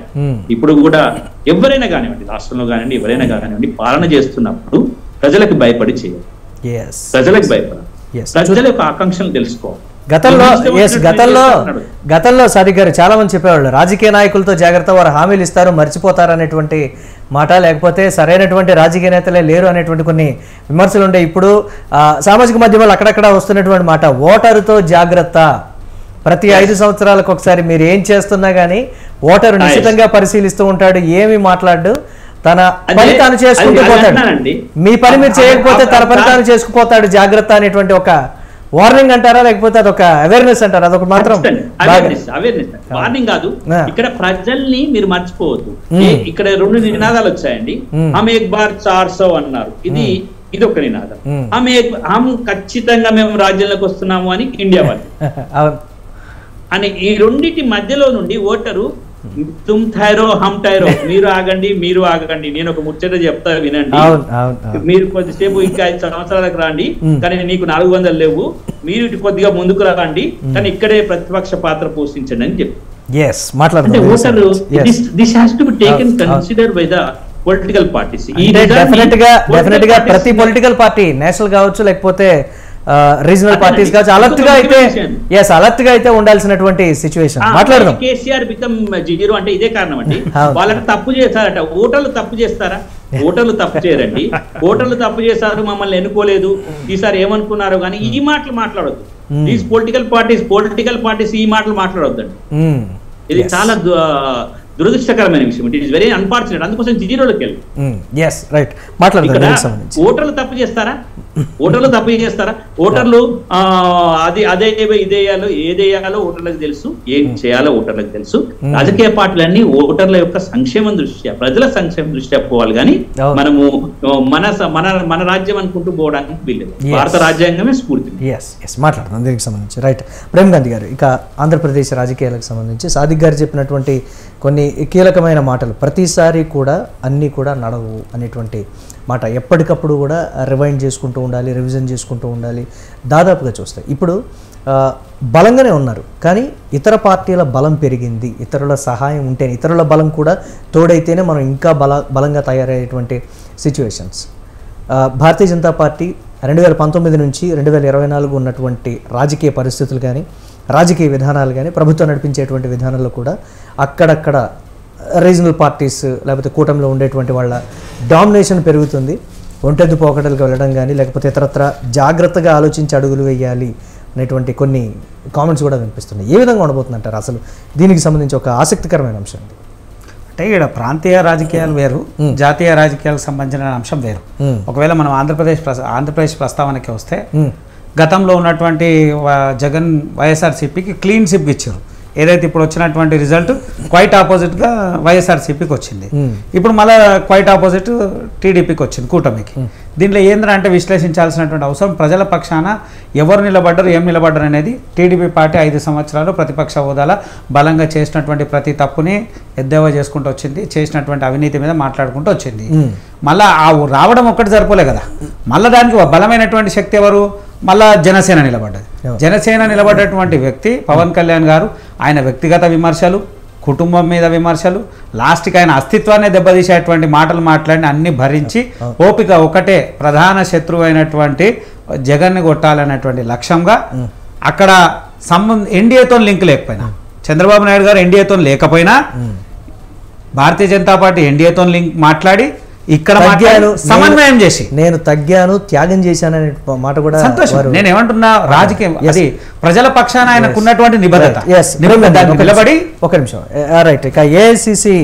Speaker 6: ఇప్పుడు కూడా ఎవరైనా కానివ్వండి, రాష్ట్రంలో కానివ్వండి, ఎవరైనా కానివ్వండి, పాలన చేస్తున్నప్పుడు ప్రజలకు భయపడి చేయాలి, ప్రజలకు భయపడాలి, ప్రజల యొక్క ఆకాంక్షలు తెలుసుకోవాలి.
Speaker 3: గతంలో సాదిక్ గారు చాలా మంది చెప్పేవాళ్ళు, రాజకీయ నాయకులతో జాగ్రత్త, వారు హామీలు ఇస్తారు మర్చిపోతారు అనేటువంటి మాట, లేకపోతే సరైనటువంటి రాజకీయ నేతలే లేరు అనేటువంటి కొన్ని విమర్శలు ఉండే. ఇప్పుడు సామాజిక మాధ్యమాలు అక్కడక్కడ వస్తున్నటువంటి మాట, ఓటరుతో జాగ్రత్త. ప్రతి 5 సంవత్సరాలకు ఒకసారి మీరు ఏం చేస్తున్నా గానీ ఓటరు నిశ్చితంగా పరిశీలిస్తూ ఉంటాడు, ఏమి మాట్లాడు, తన పని తాను చేసుకుంటూ పోతాడు. మీ పని మీరు చేయకపోతే తన పని తాను చేసుకుపోతాడు, జాగ్రత్త అనేటువంటి ఒక వార్నింగ్ అంటారా, లేకపోతే అదొక అవేర్నెస్ అంటారా? అదొక మాత్రం
Speaker 6: వార్నింగ్ కాదు. ఇక్కడ ప్రజల్ని మీరు మర్చిపోవద్దు. ఇక్కడ 2 నినాదాలు వచ్చాయండి. హమ్ ఏక్ బార్ 400 అన్నారు, ఇది ఒక నినాదం. హమ్ ఖచ్చితంగా మేము రాజ్యంలోకి వస్తున్నాము అని ఇండియా వాళ్ళు అని, ఈ రెండింటి మధ్యలో నుండి ఓటరు తుమ్ థైరో హమ్ టైరో, మీరు ఆగండి, నేను ఒక ముచ్చట చెప్తా వినండి, మీరు కొద్దిసేపు ఇంకా 5 సంవత్సరాలకు రండి, కానీ నీకు 400 లేవు, మీరు ఇటు కొద్దిగా ముందుకు రండి, కానీ ఇక్కడే ప్రతిపక్ష పాత్ర పోషించండి అని చెప్పి. This has to be taken consider by the political parties.
Speaker 3: Definite గా ప్రతి పొలిటికల్ పార్టీ, నేషనల్ కావచ్చు లేకపోతే రీజనల్ పార్టీస్ కావచ్చు, అలర్ట్ గా అయితే ఉండాల్సినటువంటి సిచ్యువేషన్. మాట్లాడదాం.
Speaker 6: కేసీఆర్ బికమ్ జీరో అంటే ఇదే కారణం అండి. వాళ్ళకి తప్పు చేస్తారట, ఓటర్లు తప్పు చేస్తారా? ఓటర్లు తప్పు చేయరండి. ఓటర్లు తప్పు చేశారు, మమ్మల్ని ఎన్నుకోలేదు, ఈసారి ఏమనుకున్నారు, కానీ ఈ మాటలు మాట్లాడొద్దు. దీస్ పొలిటికల్ పార్టీస్ ఈ మాటలు మాట్లాడొద్దండి. ఇది చాలా దురదృష్టకరమైన విషయం. It is very unfortunate. అందుకోసం జీరోలోకి వెళ్ళి ఓటర్లు తప్పు చేస్తారా? ఓటర్లు ఏదేయాలో ఓటర్లకు తెలుసు, ఏం చేయాలో ఓటర్లకు తెలుసు. రాజకీయ పార్టీలన్నీ ఓటర్ల యొక్క సంక్షేమం దృష్ట్యా, ప్రజల సంక్షేమం దృష్ట్యా పోవాలి, కానీ మనము మన రాజ్యం అనుకుంటూ పోవడానికి వీల్లేదు. భారత రాజ్యాంగమే స్ఫూర్తి.
Speaker 3: మాట్లాడదాం దీనికి సంబంధించి. రైట్, ప్రేమ్ గాంధీ గారు, ఇక ఆంధ్రప్రదేశ్ రాజకీయాలకు సంబంధించి సాదిక్ గారు చెప్పినటువంటి కొన్ని కీలకమైన మాటలు, ప్రతిసారి కూడా అన్నీ కూడా నడవు అనేటువంటి మాట ఎప్పటికప్పుడు కూడా రివైండ్ చేసుకుంటూ చేసుకుంటూ ఉండాలి, రివిజన్ చేసుకుంటూ ఉండాలి దాదాపుగా చూస్తే. ఇప్పుడు బలంగానే ఉన్నారు, కానీ ఇతర పార్టీల బలం పెరిగింది, ఇతరుల సహాయం ఉంటేనే, ఇతరుల బలం కూడా తోడైతేనే మనం ఇంకా బలంగా తయారయ్యేటువంటి సిచ్యువేషన్స్. భారతీయ జనతా పార్టీ 2019 నుంచి 2024 ఉన్నటువంటి రాజకీయ పరిస్థితులు కానీ, రాజకీయ విధానాలు కానీ, ప్రభుత్వం నడిపించేటువంటి విధానాల్లో కూడా అక్కడక్కడ రీజనల్ పార్టీస్ లేకపోతే కూటమిలో ఉండేటువంటి వాళ్ళ డామినేషన్ పెరుగుతుంది. ఒంటెద్దు పోకడలకు వెళ్ళడం కానీ, లేకపోతే ఇతరత్ర జాగ్రత్తగా ఆలోచించి అడుగులు వేయాలి అనేటువంటి కొన్ని కామెంట్స్ కూడా వినిపిస్తున్నాయి. ఏ విధంగా ఉండబోతుందంటారు అసలు దీనికి సంబంధించి ఒక ఆసక్తికరమైన అంశం?
Speaker 5: అంటే ఇక్కడ ప్రాంతీయ రాజకీయాలు వేరు, జాతీయ రాజకీయాలకు సంబంధించిన అంశం వేరు. ఒకవేళ మనం ఆంధ్రప్రదేశ్ ప్రస్తావనకి వస్తే, గతంలో ఉన్నటువంటి జగన్ వైఎస్ఆర్సీపీకి క్లీన్ స్వీప్ ఇచ్చారు. ఏదైతే ఇప్పుడు వచ్చినటువంటి రిజల్ట్ క్వైట్ ఆపోజిట్గా వైఎస్ఆర్సీపీకి వచ్చింది. ఇప్పుడు మళ్ళీ క్వైట్ ఆపోజిట్ టీడీపీకి వచ్చింది, కూటమికి. దీంట్లో ఏంటంటే విశ్లేషించాల్సినటువంటి అవసరం, ప్రజల పక్షాన ఎవరు నిలబడ్డారు, ఏం నిలబడ్డారు అనేది. టీడీపీ పార్టీ 5 సంవత్సరాలు ప్రతిపక్ష హోదాలో బలంగా చేసినటువంటి ప్రతి తప్పుని ఎద్దేవా చేసుకుంటూ వచ్చింది, చేసినటువంటి అవినీతి మీద మాట్లాడుకుంటూ వచ్చింది. మళ్ళీ రావడం ఒక్కటి సరిపోలే కదా, మళ్ళీ దానికి బలమైనటువంటి శక్తి ఎవరు? మళ్ళా జనసేన నిలబడ్డది. జనసేన నిలబడ్డటువంటి వ్యక్తి పవన్ కళ్యాణ్ గారు. ఆయన వ్యక్తిగత విమర్శలు, కుటుంబం మీద విమర్శలు, లాస్ట్కి ఆయన అస్తిత్వాన్ని దెబ్బతీసేటువంటి మాటలు మాట్లాడి అన్ని భరించి ఓపిక ఒకటే ప్రధాన శత్రువు అయినటువంటి జగన్ని కొట్టాలనేటువంటి లక్ష్యంగా అక్కడ ఎన్డీఏతో లింక్ లేకపోయినా, చంద్రబాబు నాయుడు గారు ఎన్డీఏతో లేకపోయినా, భారతీయ జనతా పార్టీ ఎన్డీఏతో లింక్ మాట్లాడి ఇక్కడ సమన్వయం చేసి
Speaker 3: నేను తగ్గాను, త్యాగం చేశాను అనే మాట కూడా
Speaker 5: సంతోషం. నేను ఏమంటున్నా, రాజకీయం అది ప్రజల పక్షాన ఆయనకున్నటువంటి నిబద్ధత నిలబడి.
Speaker 3: ఒక నిమిషం, రైట్. ఇక ఏఐసిసి